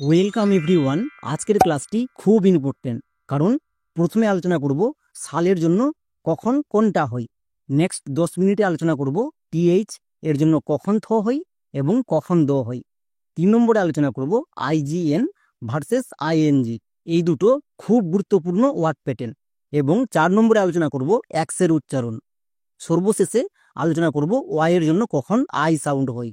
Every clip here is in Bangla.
Welcome everyone. আজকের ক্লাসটি খুব ইম্পর্টেন্ট, কারণ প্রথমে আলোচনা করব সালের জন্য কখন কোনটা হয়। নেক্সট 10 মিনিটে আলোচনা করব টিএইচ এর জন্য কখন থ হয় এবং কখন দ হয়। 3 নম্বরে আলোচনা করব আইজিএন ভার্সেস আইএনজি, এই দুটো খুব গুরুত্বপূর্ণ ওয়ার্ড প্যাটার্ন। এবং 4 নম্বরে আলোচনা করব এক্সের উচ্চারণ। সর্বশেষে আলোচনা করব ওয়াই এর জন্য কখন আই সাউন্ড হয়।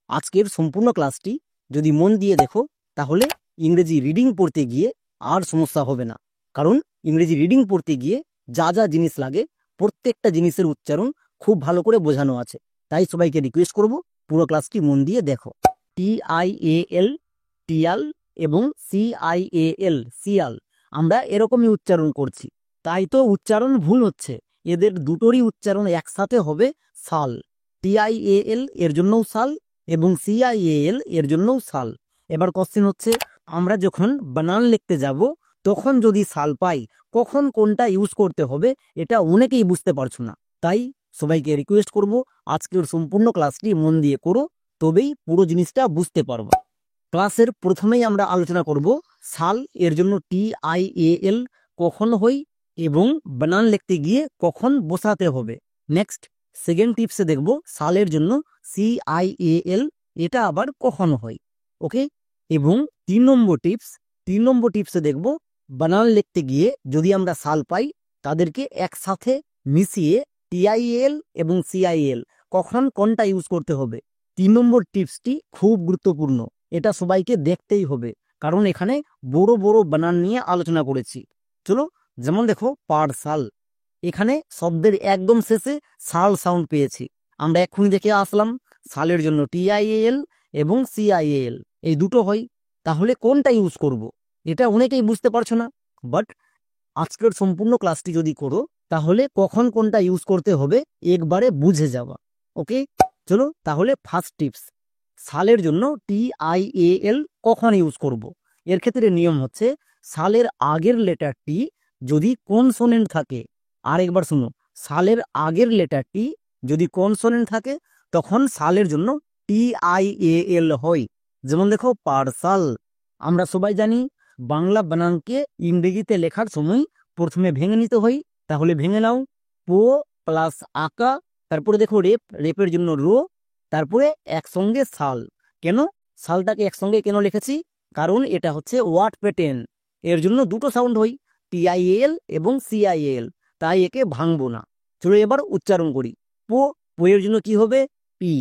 আজকের সম্পূর্ণ ক্লাসটি যদি মন দিয়ে দেখো, তাহলে ইংরেজি রিডিং পড়তে গিয়ে আর সমস্যা হবে না। কারণ ইংরেজি রিডিং পড়তে গিয়ে যা যা জিনিস লাগে প্রত্যেকটা জিনিসের উচ্চারণ খুব ভালো করে বোঝানো আছে। তাই সবাইকে রিকোয়েস্ট করব পুরো ক্লাসটি মন দিয়ে দেখো। TIAL টিয়াল এবং CIAL সিয়াল, আমরা এরকমই উচ্চারণ করছি, তাই তো উচ্চারণ ভুল হচ্ছে। এদের দুটোরই উচ্চারণ একসাথে হবে সাল। TIAL এর জন্যও সাল এবং CIAL এর জন্যও সাল। এবার কোশ্চেন হচ্ছে, আমরা যখন বানান লিখতে যাব তখন যদি সাল পাই, কখন কোনটা ইউজ করতে হবে এটা অনেকেই বুঝতে পারছো না। তাই সবাইকে রিকোয়েস্ট করব আজকের সম্পূর্ণ ক্লাসটি মন দিয়ে করো, তবেই পুরো জিনিসটা বুঝতে পারবো। ক্লাসের প্রথমেই আমরা আলোচনা করব সাল এর জন্য TIAL কখন হয় এবং বানান লিখতে গিয়ে কখন বসাতে হবে। নেক্সট সেকেন্ড টিপসে দেখব সালের জন্য CIAL, এটা আবার কখন হয়। ওকে। এবং 3 নম্বর টিপসে দেখব বানান লিখতে গিয়ে যদি আমরা সাল পাই তাদেরকে একসাথে মিশিয়ে TIAL এবং CIAL কখন কোনটা ইউজ করতে হবে। 3 নম্বর টিপসটি খুব গুরুত্বপূর্ণ, এটা সবাইকে দেখতেই হবে, কারণ এখানে বড় বড় বানান নিয়ে আলোচনা করেছি। চলো, যেমন দেখো পাঠশাল, এখানে শব্দের একদম শেষে সাল সাউন্ড পেয়েছি। আমরা এক্ষুনি দেখে আসলাম সালের জন্য TIAL এবং CIAL এই দুটো হয়। তাহলে কোনটা ইউজ করব এটা অনেকেই বুঝতে পারছো না, বাট আজকের সম্পূর্ণ ক্লাসটি যদি করো তাহলে কখন কোনটা ইউজ করতে হবে একবারে বুঝে যাওয়া। ওকে, চলো তাহলে ফার্স্ট টিপস, সালের জন্য TIAL কখন ইউজ করব। এর ক্ষেত্রে নিয়ম হচ্ছে, সালের আগের লেটারটি যদি কনসোনেন্ট থাকে, আরেকবার শুনো, সালের আগের লেটারটি যদি কনসোনেন্ট থাকে তখন সালের জন্য TIAL হয়। যেমন দেখো পার্সাল, আমরা সবাই জানি বাংলা বানানকে ইংরেজিতে লেখার সময় প্রথমে ভেঙে নিতে হয়। তাহলে ভেঙে নাও, পো প্লাস আকা, তারপরে দেখো রেপ, রেপের জন্য রো, তারপরে একসঙ্গে সাল। কেন সালটাকে একসঙ্গে কেন লিখেছি? কারণ এটা হচ্ছে ওয়ার্ড প্যাটার্ন, এর জন্য দুটো সাউন্ড হয় TIAL এবং CIAL, তাই একে ভাঙবো না। চলো এবার উচ্চারণ করি। পো, পো এর জন্য কি হবে? পি।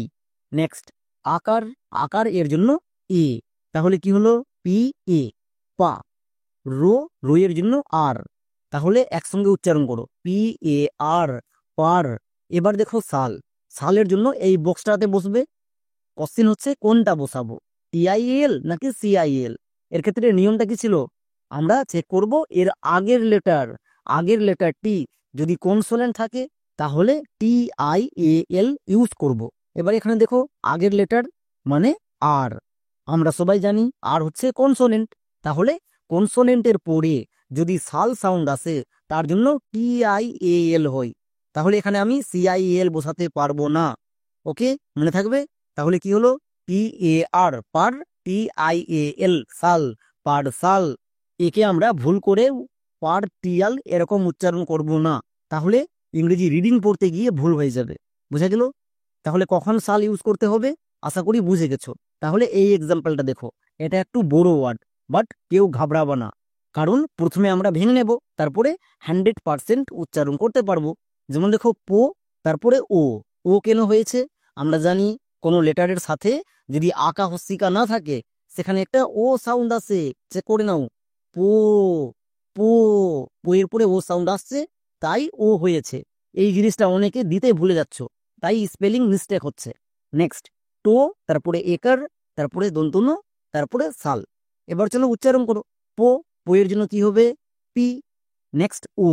নেক্সট আকার, আকার এর জন্য এ, তাহলে কি হলো? PA। পা, রো, রো এর জন্য আর, তাহলে একসঙ্গে উচ্চারণ করো PAR, পার। এবার দেখো সাল, সালের জন্য এই বক্সটাতে বসবে। কোশ্চেন হচ্ছে কোনটা বসাবো, TIAL নাকি CIAL? এর ক্ষেত্রে নিয়মটা কি ছিল? আমরা চেক করব এর আগের লেটার, আগের লেটারটি যদি কনসোনেন্ট থাকে তাহলে TIAL ইউজ করব। এবার এখানে দেখো আগের লেটার মানে আর, আমরা সবাই জানি আর হচ্ছে কনসোনেন্ট, তাহলে কনসোনেন্টের পরে যদি সাল সাউন্ড আসে তার জন্য TIAL হয়। তাহলে এখানে আমি CIAL বসাতে পারবো না। ওকে, মনে থাকবে? তাহলে কি হলো? PAR, পার, TIAL সাল, পার সাল। একে আমরা ভুল করে পার টিয়াল এরকম উচ্চারণ করব না, তাহলে ইংরেজি রিডিং পড়তে গিয়ে ভুল হয়ে যাবে। বুঝা গেল? তাহলে কখন সাল ইউজ করতে হবে আশা করি বুঝে গেছো। তাহলে এই এক্সাম্পলটা দেখো, এটা একটু বড় ওয়ার্ড, বাট কেউ ঘাবড়াবো না, কারণ প্রথমে আমরা ভেঙে নেব, তারপরে 100% উচ্চারণ করতে পারবো। যেমন দেখো পো, তারপরে ও, ও কেন হয়েছে? আমরা জানি কোনো লেটারের সাথে যদি আকা হস্যিকা না থাকে সেখানে একটা ও সাউন্ড আসে, চেক করে নাও। পো, পো, পো এর পরে ও সাউন্ড আসছে, তাই ও হয়েছে। এই জিনিসটা অনেকে দিতে ভুলে যাচ্ছ, তাই স্পেলিং মিস্টেক হচ্ছে। নেক্সট টো, তারপরে একার, তারপরে দন্তন্য, তারপরে সাল। এবার চলো উচ্চারণ করো। পো, পো এর জন্য কি হবে? পি। নেক্সট ও,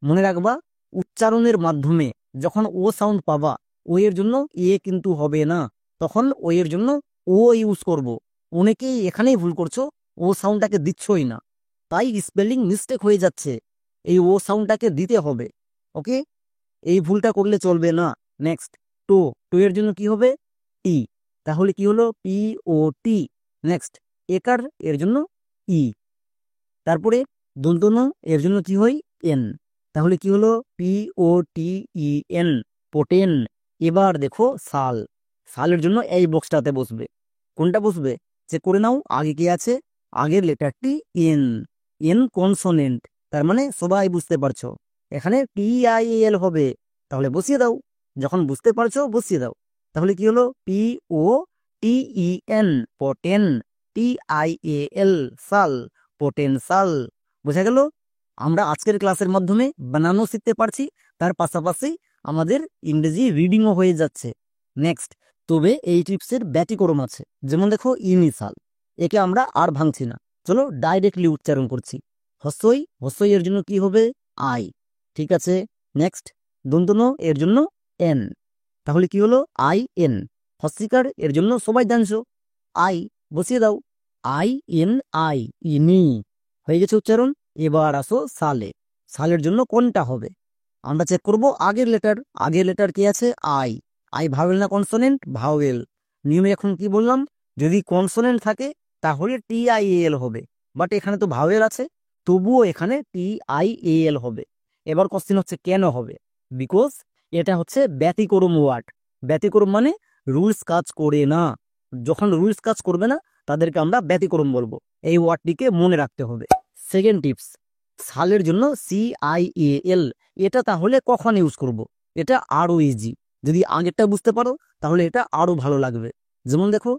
মনে রাখবা উচ্চারণের মাধ্যমে যখন ও সাউন্ড পাবা, ও এর জন্য এ কিন্তু হবে না, তখন ও এর জন্য ও ইউজ করব। অনেকেই এখানেই ভুল করছো, ও সাউন্ডটাকে দিচ্ছই না, তাই স্পেলিং মিস্টেক হয়ে যাচ্ছে। এই ও সাউন্ডটাকে দিতে হবে। ওকে, এই ভুলটা করলে চলবে না। নেক্সট টো, টো এর জন্য কি হবে? টি, তাহলে কি হলো? POT। নেক্সট একার এর জন্য ই, তারপরে দন্তন এর জন্য কি হয় এন, তাহলে কি হলো P O T E N, পোটেন। এবার দেখো সাল, সালের জন্য এই বক্সটাতে বসবে। কোনটা বসবে চেক করে নাও, আগে কি আছে, আগের লেটারটি এন, এন কনসোনেন্ট, তার মানে সবাই বুঝতে পারছো এখানে টি আই এল হবে, তাহলে বসিয়ে দাও। যখন বুঝতে পারছো বসিয়ে দাও। তাহলে কি হলো P O T E N, পোটেন, টি আই এ এল, সাল, পোটেনশাল। বোঝা গেল? আমরা আজকের ক্লাসের মাধ্যমে বানানো শিখতে পারছি, তার পাশাপাশি আমাদের ইংরেজি রিডিংও হয়ে যাচ্ছে। নেক্সট, তবে এই টিপসের ব্যতিক্রম আছে। যেমন দেখো ইনিশাল, একে আমরা আর ভাঙছি না, চলো ডাইরেক্টলি উচ্চারণ করছি। হস্যই, হস্যই এর জন্য কি হবে আই, ঠিক আছে। নেক্সট, দন্তন এর জন্য এন, তাহলে কি হলো আই এন। হস্যিকার এর জন্য সবাই জানছো আই, বসিয়ে দাও আই এন আই, ইনি। হয়ে গেছে উচ্চারণ। এবার আসো সালে, সালের জন্য কোনটা হবে আমরা চেক করব। আগের লেটার, আগের লেটার কি আছে আই, আই ভাওয়েল না কনসোনেন্ট, ভাওয়েল। নিয়মে এখন কি বললাম, যদি কনসোনেন্ট থাকে তাহলে টি আই এল হবে, বাট এখানে তো ভাওয়েল আছে, তবুও এখানে টি আই এল হবে। এবার কোশ্চেন হচ্ছে কেন হবে, বিকজ এটা হচ্ছে ব্যতিক্রম ওয়ার্ড। ব্যতিক্রম মানে রুলস কাজ করে না, যখন রুলস কাজ করবে না তাদেরকে আমরা ব্যতিক্রম বলবো। এই ওয়ার্ডটিকে মনে রাখতে হবে। সেকেন্ড টিপস, সালের জন্য সি আই এ এল, এটা তাহলে কখন ইউজ করব, এটা আরো ইজি। যদি আগেরটা বুঝতে পারো তাহলে এটা আরো ভালো লাগবে। যেমন দেখো,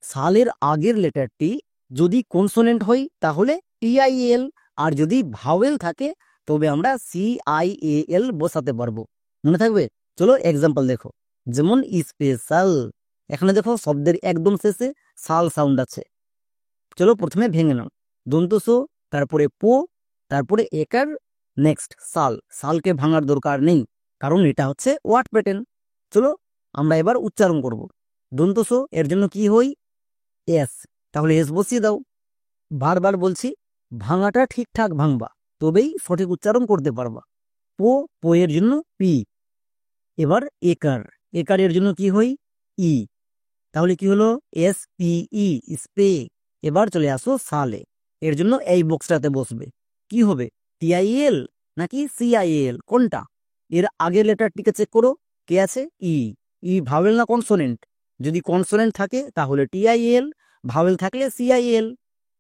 সালের আগের লেটারটি যদি কনসোনেন্ট হয় তাহলে টিআইএল, আর যদি ভাওয়েল থাকে তবে আমরা সিআইএল বসাতে পারবো। মনে থাকবে? চলো এক্সাম্পল দেখো। যেমন স্পেশাল, এখানে দেখো শব্দের একদম শেষে সাল সাউন্ড আছে। চলো প্রথমে ভেঙে নাও, দন্ত সো, তারপরে পো, তারপরে একার, নেক্সট সাল। সালকে ভাঙার দরকার নেই, কারণ এটা হচ্ছে ওয়ার্ড প্যাটার্ন। চলো আমরা এবার উচ্চারণ করব। দন্ত সো এর জন্য কি হই এস, তাহলে এস বসিয়ে দাও। বারবার বলছি, ভাঙাটা ঠিকঠাক ভাঙবা, তবেই সঠিক উচ্চারণ করতে পারবা। পো, পো এর জন্য পি। এবার একার, একার এর জন্য কি হই ই, তাহলে কি হলো এস পি ই, স্পে। এবার চলে আসো সালে, এর জন্য এই বক্সটাতে বসবে। কি হবে টিআইএল নাকি সিআইএল, কোনটা? এর আগের লেটারটিকে চেক করো, কে আছে ই, ই ভাওয়েল না কনসোনেন্ট? যদি কনসোনেন্ট থাকে তাহলে টিআইএল, ভাওয়েল থাকলে সিআইএল।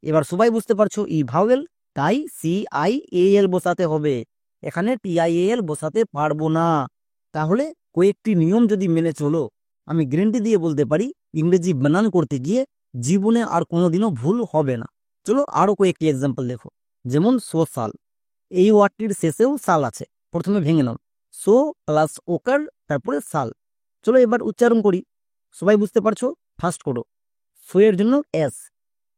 এবার সবাই বুঝতে পারছো ই ভাওয়েল, তাই সিআইএল বসাতে হবে, এখানে টিআইএল বসাতে পারবো না। তাহলে কয়েকটি নিয়ম যদি মেনে চলো, আমি গ্যারান্টি দিয়ে বলতে পারি ইংরেজি বানান করতে গিয়ে জীবনে আর কোনোদিনও ভুল হবে না। চলো আরো কয়েকটি এক্সাম্পল দেখো। যেমন সোশ্যাল, এই ওয়ার্ডটির শেষেও সাল আছে, প্রথমে ভেঙে নাও, সো প্লাস ওকার, তারপরে সাল। চলো এবার উচ্চারণ করি, সবাই বুঝতে পারছো? ফার্স্ট করো, সো এর জন্য এস,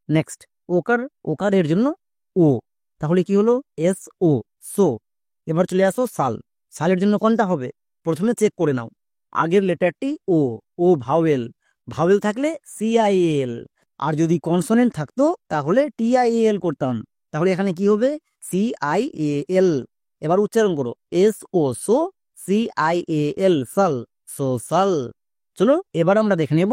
নেক্সট ওকার, ওকার এর জন্য ও, তাহলে কি হলো এস ও, সো। এবার চলে আসো সাল, সালের জন্য কোনটা হবে প্রথমে চেক করে নাও। আগের লেটারটি ও, ও ভাওয়েল, ভাওয়েল থাকলে সিআইএল, আর যদি কনসোনেন্ট থাকতো তাহলে টিআইএল করতাম, তাহলে এখানে কি হবে সিআইএল। এবার উচ্চারণ করো এস ও, সো, সিআইএল, সাল, সোশ্যাল। চলো এবার আমরা দেখে নেব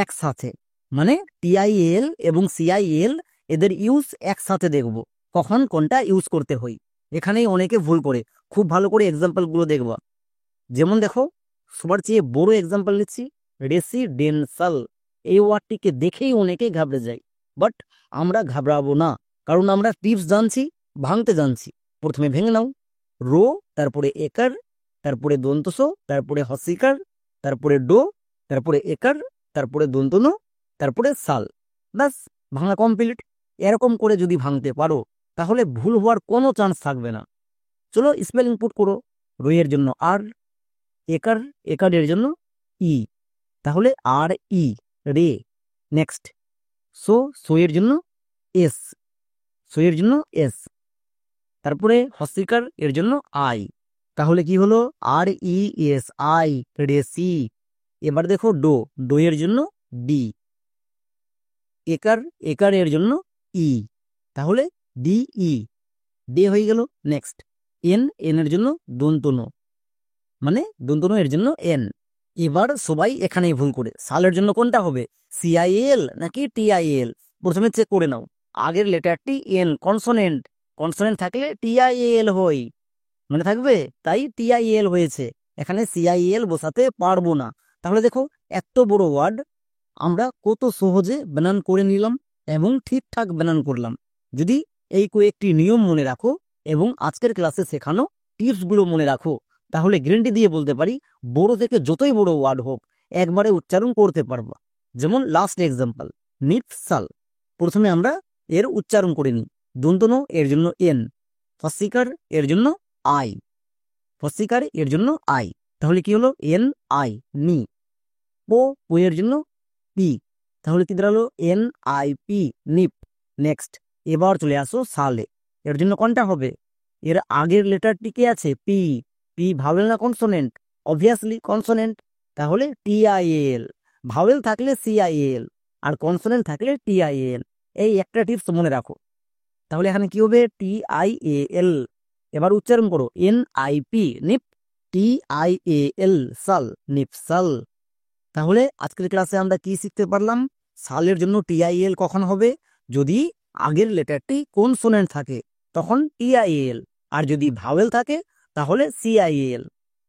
একসাথে, মানে টিআইএল এবং সিআইএল এদের ইউজ একসাথে দেখব, কখন কোনটা ইউজ করতে হয়। এখানেই অনেকে ভুল করে, খুব ভালো করে এক্সাম্পল গুলো দেখবা। যেমন দেখো, সবার চেয়ে বড় এক্সাম্পল নিচ্ছি, রেসিডেন্সাল। এই ওয়ার্ডটিকে দেখেই অনেকে ঘাবড়ে যায়, বাট আমরা ঘাবড়াবো না, কারণ আমরা টিপস জানছি, ভাঙতে জানছি। প্রথমে ভেঙে নাও, রো, তারপরে একার, তারপরে দন্তস, তারপরে হসিকার, তারপরে ডো, তারপরে একার, তারপরে দন্তন, তারপরে সাল। ব্যাস, ভাঙা কমপ্লিট। এরকম করে যদি ভাঙতে পারো তাহলে ভুল হওয়ার কোনো চান্স থাকবে না। চলো স্পেলিং পুট করো, রোয়ের জন্য আর, একার, একারের জন্য ই, তাহলে আর ই, রে। নেক্সট সো, সো এর জন্য এস, সো এর জন্য এস, তারপরে হস্তিকার এর জন্য আই, তাহলে কি হলো আর ই এস আই, রেসি। এবার দেখো ডো, ডো এর জন্য ডি, একার, একার এর জন্য ই, তাহলে ডি ই, ডে হয়ে গেল। নেক্সট এন, এন এর জন্য দন্তনো, মানে দন্তনো এর জন্য এন। এবার সবাই এখানেই ভুল করে, সালের জন্য কোনটা হবে সিআইএল নাকি টিআইএল? প্রথমে চেক করে নাও আগের লেটারটি এন, কনসোনেন্ট। কনসোনেন্ট থাকলে টিআইএল হয়, মনে থাকবে, তাই টিআইএল হয়েছে, এখানে সিআইএল বসাতে পারবো না। তাহলে দেখো এত বড় ওয়ার্ড আমরা কত সহজে বানান করে নিলাম এবং ঠিকঠাক বানান করলাম। যদি এই কয়েকটি নিয়ম মনে রাখো এবং আজকের ক্লাসে শেখানো টিপসগুলো মনে রাখো, তাহলে গ্যারান্টি দিয়ে বলতে পারি বড় থেকে যতই বড় ওয়ার্ড হোক একবারে উচ্চারণ করতে পারবো। যেমন লাস্ট এক্সাম্পল, নিপসাল। প্রথমে আমরা এর উচ্চারণ করে নিই। দন্তন এর জন্য এন, ফসিকার এর জন্য আই, ফসিকার এর জন্য আই, তাহলে কি হলো এন আই, নি। ও এর জন্য পি, তাহলে কি দাঁড়ালো N I P, Nip. Next, এবার চলে আসো সালে, এর জন্য কোনটা হবে? এর আগের লেটারটি কে আছে? পি। পি ভাওয়েল না কনসোনেন্ট? অবভিয়াসলি কনসোনেন্ট, তাহলে টিআইএল। ভাওয়েল থাকলে সিআইএল আর কনসোনেন্ট থাকলে টিআইএল। এই একটা টিপস মনে রাখো। তাহলে এখানে কি হবে? টিআইএল। এবার উচ্চারণ করো N I P, Nip, TIL, সাল, নিপসাল। তাহলে আজকের ক্লাসে আমরা কি শিখতে পারলাম? সালের জন্য টিআইএল কখন হবে? যদি আগের লেটারটি কনসোনেন্ট থাকে তখন টিআইএল, আর যদি ভাওয়েল থাকে তাহলে সিআইএল।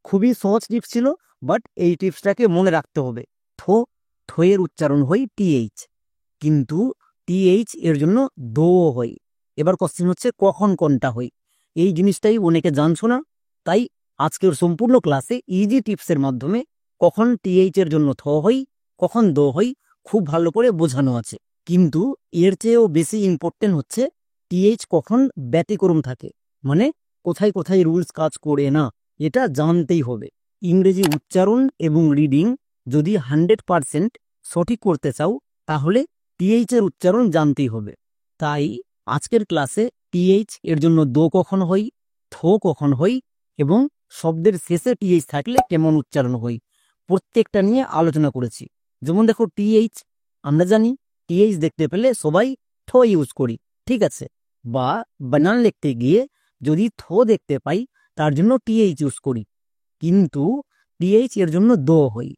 খুবই সহজ টিপস ছিল, বাট এই টিপসটাকে মনে রাখতে হবে। থো, থয়ের উচ্চারণ হয় টিএইচ, কিন্তু টিএইচ এর জন্য দো হয়। এবার কোশ্চেন হচ্ছে কখন কোনটা হয়? এই জিনিসটাই অনেকে জানছো না, তাই আজকের সম্পূর্ণ ক্লাসে ইজি টিপসের মাধ্যমে কখন টিএইচ এর জন্য থ হই, কখন দো হই, খুব ভালো করে বোঝানো আছে। কিন্তু এর চেয়েও বেশি ইম্পর্টেন্ট হচ্ছে টিএইচ কখন ব্যতিক্রম থাকে, মানে কোথায় কোথায় রুলস কাজ করে না, এটা জানতেই হবে। ইংরেজি উচ্চারণ এবং রিডিং যদি 100% সঠিক করতে চাও তাহলে টিএইচ এর উচ্চারণ জানতেই হবে। তাই আজকের ক্লাসে টিএইচ এর জন্য দো কখন হই, থো কখন হই এবং শব্দের শেষে টিএইচ থাকলে কেমন উচ্চারণ হই, প্রত্যেকটা নিয়ে আলোচনা করেছি। যেমন দেখো টিএইচ, আমরা জানি টিএইচ দেখতে পেলে সবাই থ ইউজ করি, ঠিক আছে, বা বানান লিখতে গিয়ে যদি থ দেখতে পাই তার জন্য টিএইচ ইউজ করি, কিন্তু টিএইচ এর জন্য দো হই।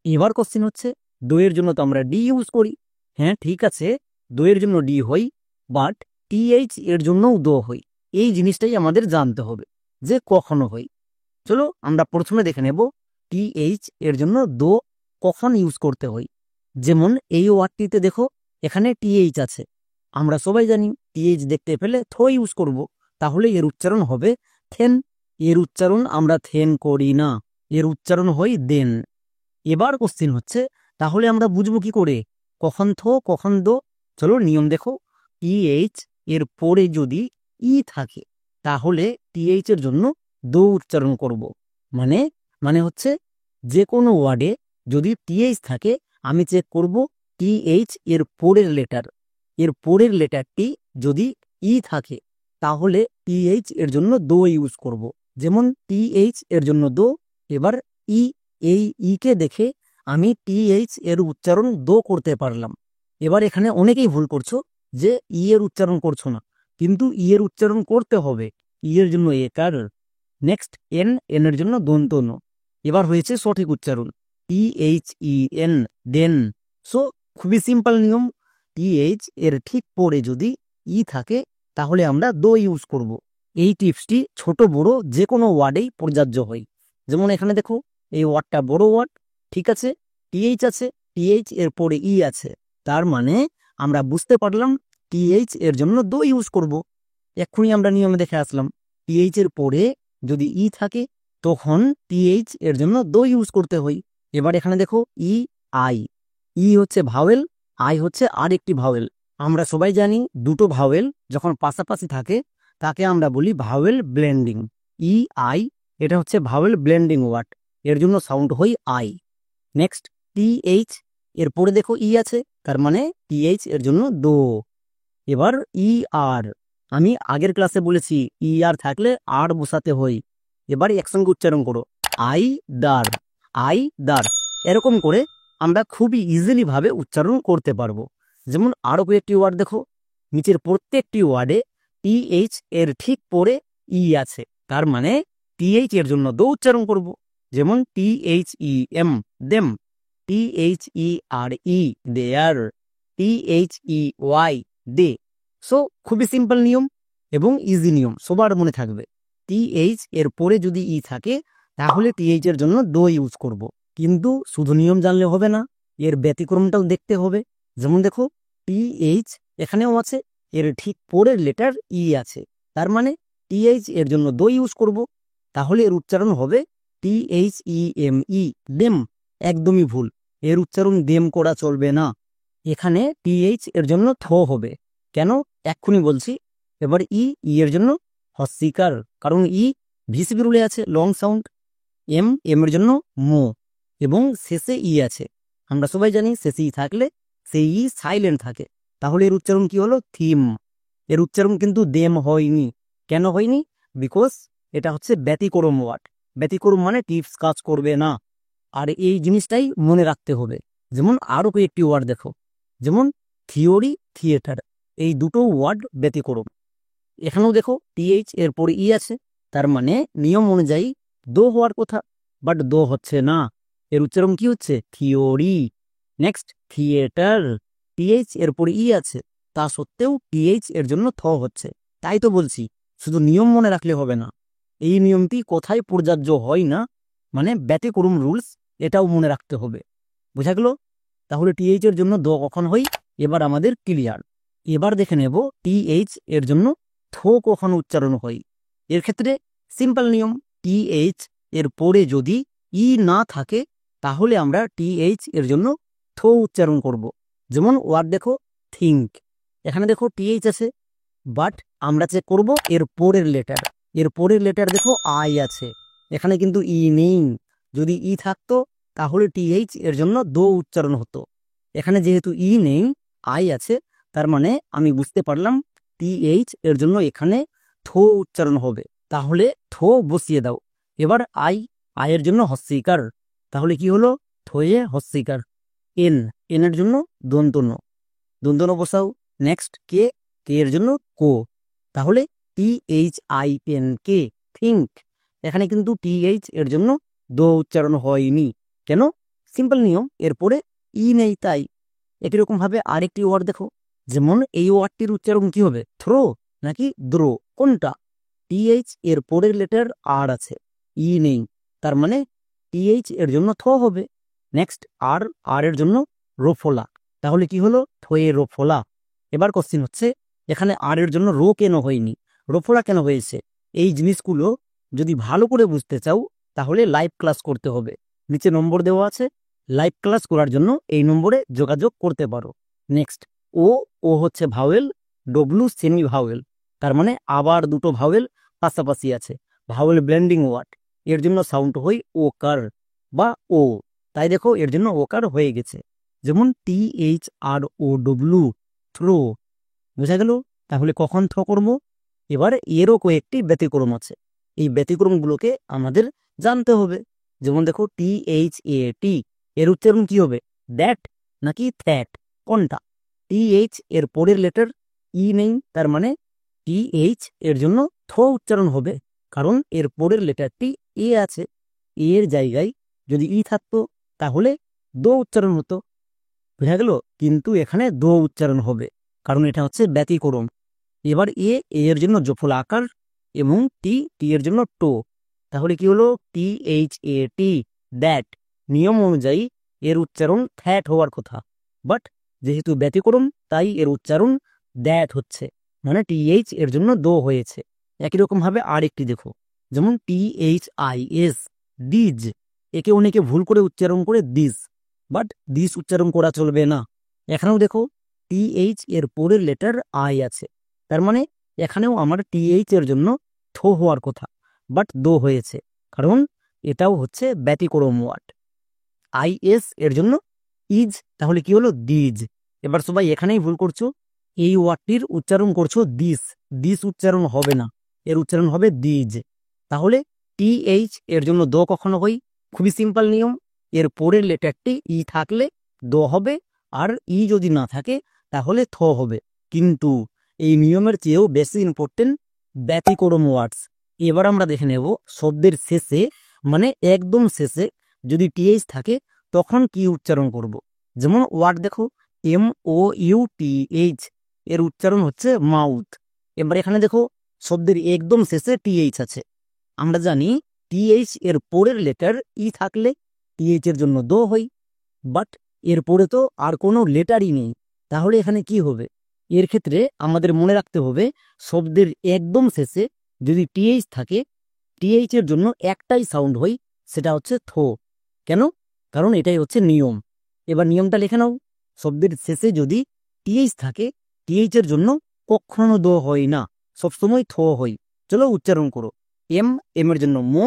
এবার কোশ্চেন হচ্ছে দো এর জন্য তো আমরা ডি ইউজ করি। হ্যাঁ ঠিক আছে, দো এর জন্য ডি হই, বাট টিএইচ এর জন্যও দো হই। এই জিনিসটাই আমাদের জানতে হবে যে কখনো হই। চলো আমরা প্রথমে দেখে নেব টিএইচ এর জন্য দো কখন ইউজ করতে হয়। যেমন এই ওয়ার্ডটিতে দেখো এখানে টিএইচ আছে, আমরা সবাই জানি টিএইচ দেখতে পেলে থ ইউজ করব, তাহলে এর উচ্চারণ হবে থেন। এর উচ্চারণ আমরা থেন করি না, এর উচ্চারণ হয় দেন। এবার কোশ্চিন হচ্ছে তাহলে আমরা বুঝবো কি করে কখন থ কখন দো? চলো নিয়ম দেখো। টিএইচ এর পরে যদি ই থাকে তাহলে টিএইচ এর জন্য দো উচ্চারণ করব। মানে মানে হচ্ছে যে কোনো ওয়ার্ডে যদি টিএইচ থাকে আমি চেক করব টিএইচ এর পরের লেটার, এর পরের লেটারটি যদি ই থাকে তাহলে টিএইচ এর জন্য দো ইউজ করব। যেমন টিএইচ এর জন্য দো। এবার ই, এই ই কে দেখে আমি টিএইচ এর উচ্চারণ দো করতে পারলাম। এবার এখানে অনেকেই ভুল করছো যে ই এর উচ্চারণ করছো না, কিন্তু ই এর উচ্চারণ করতে হবে। ই এর জন্য এ কার, নেক্সট এন, এন এর জন্য দন্ত ন। এবার হয়েছে সঠিক উচ্চারণ টিএইচ-ই-এন, দেন। সো খুবই সিম্পল নিয়ম, টিএইচ এর ঠিক পরে যদি ই থাকে তাহলে আমরা দো ইউজ করব। এই টিপসটি ছোট বড় যে কোনো ওয়ার্ডেই প্রযোজ্য হয়। যেমন এখানে দেখো এই ওয়ার্ডটা বড় ওয়ার্ড, ঠিক আছে, টিএইচ আছে, টিএইচ এর পরে ই আছে, তার মানে আমরা বুঝতে পারলাম টিএইচ এর জন্য দো ইউজ করব। এক্ষুনি আমরা নিয়মে দেখে আসলাম টিএইচ এর পরে যদি ই থাকে তখন টিএইচ এর জন্য দো ইউজ করতে হয়। এবার এখানে দেখো ই আই, ই হচ্ছে ভাওয়েল, আই হচ্ছে আরেকটি ভাওয়েল। আমরা সবাই জানি দুটো ভাওয়েল যখন পাশাপাশি থাকে তাকে আমরা বলি ভাওয়েল ব্লেন্ডিং। ই আই এটা হচ্ছে ভাওয়েল ব্লেন্ডিং ওয়ার্ড, এর জন্য সাউন্ড হয় আই। নেক্সট টিএইচ এর পরে দেখো ই আছে, তার মানে টিএইচ এর জন্য দো। এবার ই আর, আমি আগের ক্লাসে বলেছি ই আর থাকলে আর বসাতে হয়। এবার একসঙ্গে উচ্চারণ করো আই দার, আই দার। এরকম করে আমরা খুবই ইজিলি ভাবে উচ্চারণ করতে পারবো। যেমন আরো কয়েকটি ওয়ার্ড দেখো, নিচের প্রত্যেকটি ওয়ার্ডে টিএইচ এর ঠিক পরে ই আছে, তার মানে টিএইচ এর জন্য দো উচ্চারণ করব। যেমন T H E M, them, T H E R E, there, THEY, they. So খুবই সিম্পল নিয়ম এবং ইজি নিয়ম, সবার মনে থাকবে। TH এর পরে যদি ই থাকে তাহলে TH এর জন্য দো ইউজ করব। কিন্তু শুধু নিয়ম জানলে হবে না, এর ব্যতিক্রমটাও দেখতে হবে। যেমন দেখো, TH এখানেও আছে, এর ঠিক পরের লেটার ই আছে, তার মানে TH এর জন্য দো ইউজ করব। তাহলে এর উচ্চারণ হবে THEME, দেম। একদমই ভুল, এর উচ্চারণ দেম করা চলবে না। এখানে TH এর জন্য থ হবে। কেন? এক্ষুনি বলছি। এবার এর জন্য হস্যিকার, কারণ ভিসিবি রুলে আছে, লং সাউন্ড। এম এর জন্য মো, এবং শেষে আছে। আমরা সবাই জানি শেষে থাকলে সেই সাইলেন্ট থাকে। তাহলে এর উচ্চারণ কি হলো? থিম। এর উচ্চারণ কিন্তু দেম হয়নি। কেন হয়নি? বিকজ এটা হচ্ছে ব্যতিক্রম ওয়ার্ড। ব্যতিক্রম মানে টিপস কাজ করবে না। আর এই জিনিসটাই মনে রাখতে হবে। যেমন আরো কয়েকটি ওয়ার্ড দেখো, যেমন থিওরি, থিয়েটার, এই দুটো ওয়ার্ড ব্যতিক্রম। এখানেও দেখো TH এর পরে আছে, তার মানে নিয়ম অনুযায়ী দো হওয়ার কথা, বাট দো হচ্ছে না। এর উচ্চারণ কি হচ্ছে? থিওরি। নেক্সট থিয়েটার, TH এর পরে আছে, তা সত্ত্বেও TH এর জন্য থ হচ্ছে। তাই তো বলছি, শুধু নিয়ম মনে রাখলে হবে না, এই নিয়মটি কোথায় প্রযোজ্য হয় না, মানে ব্যতিক্রম রুলস, এটাও মনে রাখতে হবে। বোঝা গেল? তাহলে TH এর জন্য দো কখন হয় এবার আমাদের ক্লিয়ার। এবার দেখে নেব TH এর জন্য থো কখন উচ্চারণ হয়। এর ক্ষেত্রে সিম্পল নিয়ম, TH এর পরে যদি না থাকে তাহলে আমরা TH এর জন্য থো উচ্চারণ করব। যেমন ওয়ার্ড দেখো থিঙ্ক, এখানে দেখো TH আছে, বাট আমরা চেক করব এর পরের লেটার। এর পরের লেটার দেখো আই আছে, এখানে কিন্তু নেই। যদি থাকতো তাহলে TH এর জন্য দো উচ্চারণ হতো। এখানে যেহেতু নেই, আই আছে, তার মানে আমি বুঝতে পারলাম TH এর জন্য এখানে থো উচ্চারণ হবে। তাহলে থো বসিয়ে দাও। এবার আয়ের জন্য হস্যিকার, তাহলে কি হলো? থয়ে হস্যিকার। এর জন্য দন্তন্য, দন্তন্য বসাও। নেক্সট কে এর জন্য কো, তাহলে THINK, থিঙ্ক। এখানে কিন্তু TH এর জন্য দো উচ্চারণ হয়নি। কেন? সিম্পল নিয়ম, এরপরে নেই তাই। একই রকম ভাবে আরেকটি ওয়ার্ড দেখো, যেমন এই ওয়ার্ডটির উচ্চারণ কি হবে? থ্রো নাকি দ্রো, কোনটা? TH এর পরের লেটার আর আছে, নেই, তার মানে TH এর জন্য থ হবে। নেক্সট আর এর জন্য রোফোলা, তাহলে কি হলো? থয়ে রোফোলা। এবার কোশ্চিন হচ্ছে, এখানে আর এর জন্য রো কেন হয়নি, রোফোলা কেন হয়েছে? এই জিনিসগুলো যদি ভালো করে বুঝতে চাও তাহলে লাইভ ক্লাস করতে হবে। নিচে নম্বর দেওয়া আছে, লাইভ ক্লাস করার জন্য এই নম্বরে যোগাযোগ করতে পারো। নেক্সট ও হচ্ছে ভাওয়েল, ডব্লু সেমি ভাওয়েল, তার মানে আবার দুটো ভাওয়েল পাশাপাশি আছে, ভাওয়েল ব্লেন্ডিং ওয়ার্ড। এর জন্য সাউন্ড হয় ওকার বা ও, তাই দেখো এর জন্য ওকার হয়ে গেছে। যেমন THROW, থ্রো। বোঝা গেল? তাহলে কখন থ করব? এবার এরও কয়েকটি ব্যতিক্রম আছে, এই ব্যতিক্রমগুলোকে আমাদের জানতে হবে। যেমন দেখো THAT, এর উচ্চারণ কি হবে? দ্যাট নাকি থ্যাট, কোনটা? TH এর পরের লেটার নেই, তার মানে TH এর জন্য থ উচ্চারণ হবে, কারণ এর পরের লেটারটি আছে। এর জায়গায় যদি থাকতো তাহলে দো উচ্চারণ হতো। বোঝা গেল? কিন্তু এখানে দো উচ্চারণ হবে, কারণ এটা হচ্ছে ব্যতিক্রম। এবার এর জন্য জফল আকার, এবং টি এর জন্য টো, তাহলে কি হলো? THAT, that. নিয়ম অনুযায়ী এর উচ্চারণ থ্যাট হওয়ার কথা, বাট যেহেতু ব্যতিক্রম তাই এর উচ্চারণ দ্যাট হচ্ছে, মানে TH এর জন্য দো হয়েছে। একই রকম ভাবে আরেকটি দেখো, যেমন THIS, ডিজ। একে অনেকে ভুল করে উচ্চারণ করে দিস, বাট দিস উচ্চারণ করা চলবে না। এখানেও দেখো TH এর পরের লেটার আই আছে, তার মানে এখানেও আমার TH এর জন্য থো হওয়ার কথা, বাট দো হয়েছে, কারণ এটাও হচ্ছে ব্যতিক্রম ওয়ার্ড। IS এর জন্য ইজ, তাহলে কি হলো? দিজ। এবার সবাই এখানেই ভুল করছো, এই ওয়ার্ডটির উচ্চারণ করছো দিস, দিস উচ্চারণ হবে না, এর উচ্চারণ হবে দিজ। তাহলে TH এর জন্য দো কখনো হয়? খুবই সিম্পল নিয়ম, এর পরের লেটারটি থাকলে দো হবে, আর যদি না থাকে তাহলে থ হবে। কিন্তু এই নিয়মের চেয়েও বেশি ইম্পর্টেন্ট ব্যতিক্রম ওয়ার্ডস। এবার আমরা দেখে নেব শব্দের শেষে, মানে একদম শেষে যদি TH থাকে তখন কি উচ্চারণ করব। যেমন ওয়ার্ড দেখো MOUTH এর উচ্চারণ হচ্ছে মাউথ। এবার এখানে দেখো শব্দের একদম শেষে TH আছে। আমরা জানি TH এর পরের লেটার ই থাকলে TH এর জন্য দো হয়, বাট এর পরে তো আর কোনো লেটারই নেই, তাহলে এখানে কি হবে? এর ক্ষেত্রে আমাদের মনে রাখতে হবে শব্দের একদম শেষে যদি TH থাকে, TH এর জন্য একটাই সাউন্ড হয়, সেটা হচ্ছে থো। কেন? কারণ এটাই হচ্ছে নিয়ম। এবার নিয়মটা লিখে নাও, শব্দের শেষে যদি TH থাকে, TH এর জন্য কখনো দো হয় না, সবসময় থো হয়। চলো উচ্চারণ করো। এম এর জন্য মো,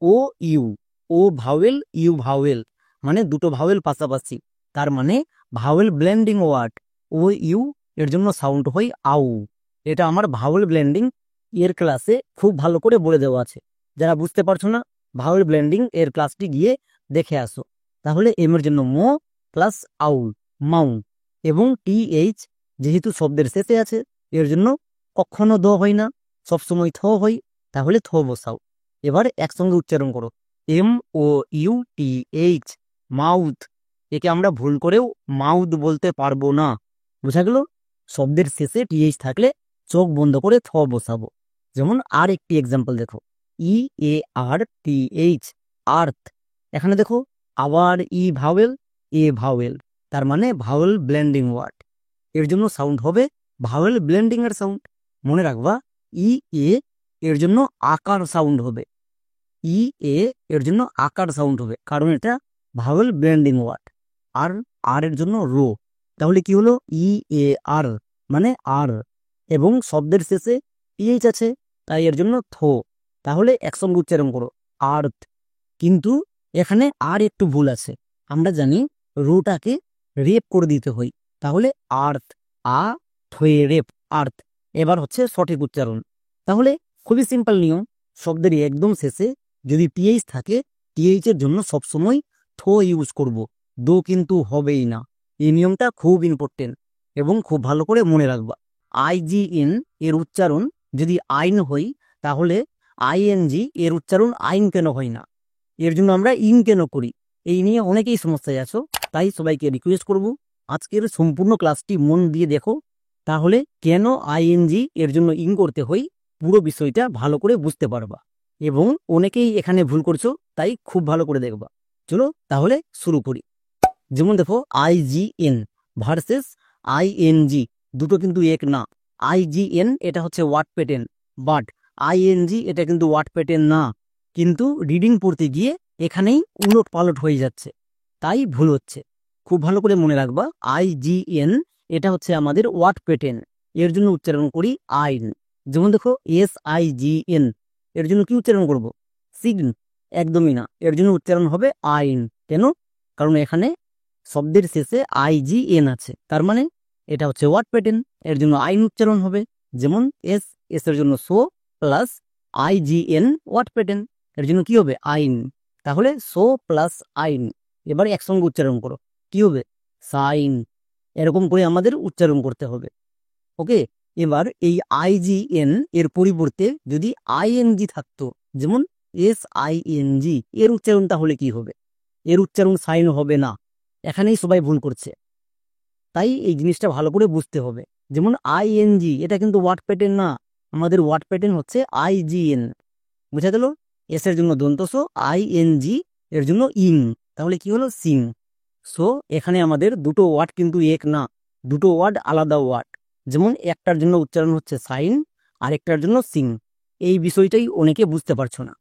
O U, O vowel U vowel, মানে দুটো ভাওয়েল পাশাপাশি, তার মানে vowel blending word. O U এর জন্য সাউন্ড হয় আউ। এটা আমার ভাওয়েল ব্লেন্ডিং এর ক্লাসে খুব ভালো করে বলে দেওয়া আছে। যারা বুঝতে পারছো না, ভাওয়েল ব্লেন্ডিং এর ক্লাসটি গিয়ে দেখে আসো। তাহলে এম এর জন্য মো প্লাস আউ, মাউ, এবং TH যেহেতু শব্দের শেষে আছে, এর জন্য কখনো দ হয় না, সবসময় থ হয়, তাহলে থ বসাও। এবার একসঙ্গে উচ্চারণ করো, MOUTH, মাউথ। একে আমরা ভুল করেও মাউথ বলতে পারবো না, বুঝা গেল? শব্দের শেষে TH থাকলে চোখ বন্ধ করে থ বসাবো। যেমন আর একটি এক্সাম্পল দেখো, EARTH, আর্থ। এখানে দেখো আবার ই ভাওয়েল, এ ভাওয়েল, তার মানে ভাওয়েল ব্লেন্ডিং ওয়ার্ড। এর জন্য সাউন্ড হবে ভাওয়েল ব্লেন্ডিং এর সাউন্ড। মনে রাখবা, এ এর জন্য আকার সাউন্ড হবে, এ এর জন্য আকার সাউন্ড হবে, কারণ এটা ভাওয়েল ব্লেন্ডিং ওয়ার্ড। আর আর এর জন্য রো। তাহলে কি হলো? EAR মানে আর, এবং শব্দের শেষে TH আছে, তাই এর জন্য থো। তাহলে একসঙ্গে উচ্চারণ করো, আর্থ। কিন্তু এখানে আর একটু ভুল আছে। আমরা জানি রোটাকে রেপ করে দিতে হয়, তাহলে আর্থ, আ থয়ে রেপ, আর্থ। এবার হচ্ছে সঠিক উচ্চারণ। তাহলে খুবই সিম্পল নিয়ম, শব্দের একদম শেষে যদি TH থাকে, TH এর জন্য সবসময় থো ইউজ করব, দো কিন্তু হবেই না। এই নিয়মটা খুব ইম্পর্টেন্ট এবং খুব ভালো করে মনে রাখবা। IGN এর উচ্চারণ যদি আইন হই, তাহলে ING এর উচ্চারণ আইন কেন হয় না? এর জন্য আমরা ইন কেন করি? এই নিয়ে অনেকেই সমস্যায় আছো, তাই সবাইকে রিকোয়েস্ট করব আজকের সম্পূর্ণ ক্লাসটি মন দিয়ে দেখো, তাহলে কেন ING এর জন্য ইন করতে হয় পুরো বিষয়টা ভালো করে বুঝতে পারবা। এবং অনেকেই এখানে ভুল করছো, তাই খুব ভালো করে দেখবা। চলো তাহলে শুরু করি। যেমন দেখো IGN ভার্সেস ING, দুটো কিন্তু এক না। IGN এটা হচ্ছে ওয়ার্ড প্যাটার্ন, বাট ING এটা কিন্তু ওয়ার্ড প্যাটার্ন না। কিন্তু রিডিং পড়তে গিয়ে এখানেই উলট পালট হয়ে যাচ্ছে, তাই ভুল হচ্ছে। খুব ভালো করে মনে রাখবা, IGN এটা হচ্ছে আমাদের ওয়ার্ড প্যাটার্ন, এর জন্য উচ্চারণ করি আইন। যেমন দেখো SIGN, এর জন্য কি উচ্চারণ করব? সিগন, একদমই না, এর জন্য উচ্চারণ হবে আইন। কেন? কারণ এখানে শব্দের শেষে IGN আছে, তার মানে এটা হচ্ছে ওয়ার্ড প্যাটার্ন, এর জন্য আইন উচ্চারণ হবে। যেমন এস এর জন্য so plus IGN word pattern, এর জন্য কি হবে? আইন। তাহলে সো প্লাস আইন। এবার একসঙ্গে উচ্চারণ করো, কি হবে? সাইন। এরকম করে আমাদের উচ্চারণ করতে হবে। ওকে, এবার এই IGN এর পরিবর্তে যদি ING থাকতো, যেমন SING, এর উচ্চারণ তাহলে কি হবে? এর উচ্চারণ সাইন হবে না। এখানেই সবাই ভুল করছে, তাই এই জিনিসটা ভালো করে বুঝতে হবে। যেমন ING এটা কিন্তু ওয়ার্ড প্যাটার্ন না, আমাদের ওয়ার্ড প্যাটার্ন হচ্ছে IGN। বুঝা গেল? এস এর জন্য দন্তস, ING এর জন্য ইং, তাহলে কি হলো? সিং। সো এখানে আমাদের দুটো ওয়ার্ড কিন্তু এক না, দুটো ওয়ার্ড আলাদা ওয়ার্ড। যেমন একটার জন্য উচ্চারণ হচ্ছে সাইন, আরেকটার জন্য সিং। এই বিষয়টাই অনেকে বুঝতে পারছো না।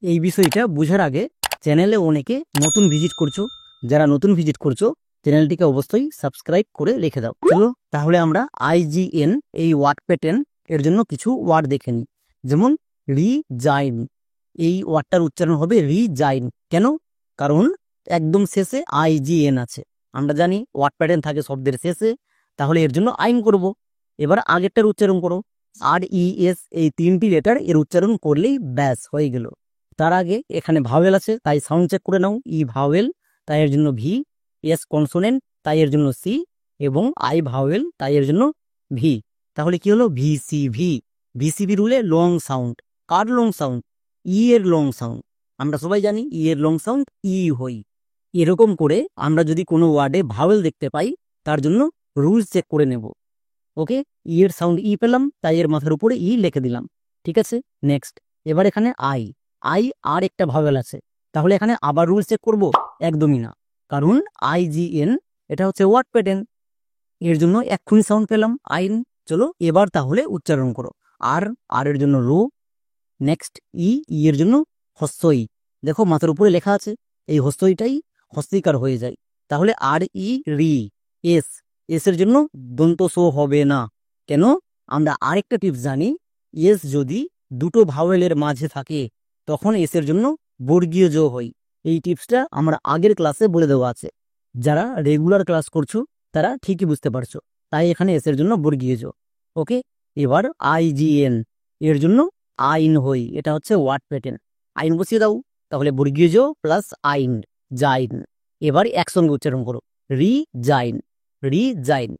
এই বিষয়টা বুঝার আগে চ্যানেলে অনেকে নতুন ভিজিট করছো, যারা নতুন ভিজিট করছো চ্যানেলটিকে অবশ্যই সাবস্ক্রাইব করে রেখে দাও। চলো তাহলে আমরা IGN এই ওয়ার্ড প্যাটার্ন এর জন্য কিছু ওয়ার্ড দেখে নিই। যেমন রিজাইন, এই ওয়ার্ডটার উচ্চারণ হবে রিজাইন। কেন? কারণ একদম শেষে IGN আছে। আমরা জানি ওয়ার্ড প্যাটার্ন থাকে শব্দের শেষে, তাহলে এর জন্য আইন করব। এবার আগেরটার উচ্চারণ করো, RES, এই তিনটি লেটার এর উচ্চারণ করলেই ব্যাস হয়ে গেল। তার আগে এখানে ভাওয়েল আছে, তাই সাউন্ড চেক করে নাও। ই ভাওয়েল, তাই এর জন্য ভি। এস কনসোনেন্ট, তাই এর জন্য সি। এবং আই ভাওয়েল, তাই এর জন্য ভি। তাহলে কি হলো? VCV। VCV রুলে লং সাউন্ড। কার লং সাউন্ড? ই এর লং সাউন্ড। আমরা সবাই জানি ই এর লং সাউন্ড ই হই। এরকম করে আমরা যদি কোনো ওয়ার্ডে ভাওয়েল দেখতে পাই, তার জন্য রুলস চেক করে নেব। ওকে, ই এর সাউন্ড ই পেলাম, তাই এর মাথার উপরে ই লিখে দিলাম। ঠিক আছে, নেক্সট। এবার এখানে আই, আই আর একটা ভাওয়েল আছে, তাহলে এখানে আবার রুলস চেক করব? একদমই না, কারণ IGN এটা হচ্ছে ওয়ার্ড প্যাটার্ন, এর জন্য এক্ষুনি সাউন্ড পেলাম আইন। চলো এবার তাহলে উচ্চারণ করো। আর, আর এর জন্য রো। নেক্সট ই, ই এর জন্য হস্য ই। দেখো মাথার উপরে লেখা আছে, এই হস্য ইটাই হস্যিকার হয়ে যায়, তাহলে আর ই রি। এস, এস এর জন্য দন্ত সো হবে না। কেন? আমরা আরেকটা টিপস জানি, এস যদি দুটো ভাওয়েলের মাঝে থাকে তখন এস এর জন্য বর্গীয় জ হয়। এই টিপসটা আমরা আগের ক্লাসে বলে দেওয়া আছে, যারা রেগুলার ক্লাস করছো তারা ঠিকই বুঝতে পারছো। তাই এখানে এস এর জন্য বর্গীয় জ। ওকে, এবার IGN এর জন্য আইন হই, এটা হচ্ছে ওয়ার্ড প্যাটার্ন। আইন বসিয়ে দাও, তাহলে বর্গীয় জ প্লাস আইন, জাইন। এবার একসঙ্গে উচ্চারণ করো, রি জাইন, রি জাইন।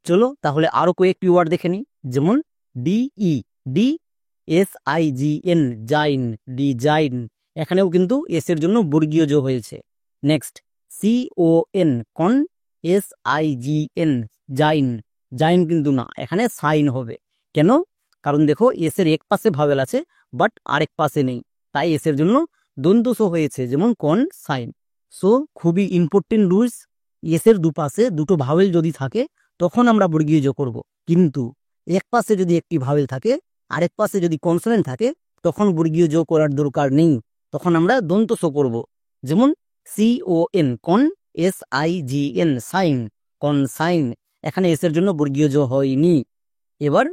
চলো তাহলে আরো কয়েকটি ওয়ার্ড দেখে নিই, যেমন DE, DSIGN, Zain, D Zain. এখানেও কিন্তু এস এর জন্য বর্গীয় জ হয়েছে। নেক্সট CON, কন, SIGN, জাইন, জাইন কিন্তু না, এখানে সাইন হবে। কেন? কারণ দেখো এস এর এক পাশে ভাওয়েল আছে বাট আরেক পাশে নেই, তাই এস এর জন্য দন্ত সো হয়েছে, যেমন কন, সাইন। সো খুবই ইম্পর্টেন্ট রুলস, এস এর দুপাশে দুটো ভাওয়েল যদি থাকে তখন আমরা বর্গীয় জ করব, কিন্তু এক পাশে যদি একটি ভাওয়েল থাকে আরেক পাশে যদি কনসোনেন্ট থাকে তখন বর্গীয় জ করার দরকার নেই, তখন আমরা দন্ত সো করব। যেমন CON, কন, SIGN, সাইন, কন সাইন। এখানে এস এর জন্য বর্গীয় জ হয়নি। এবার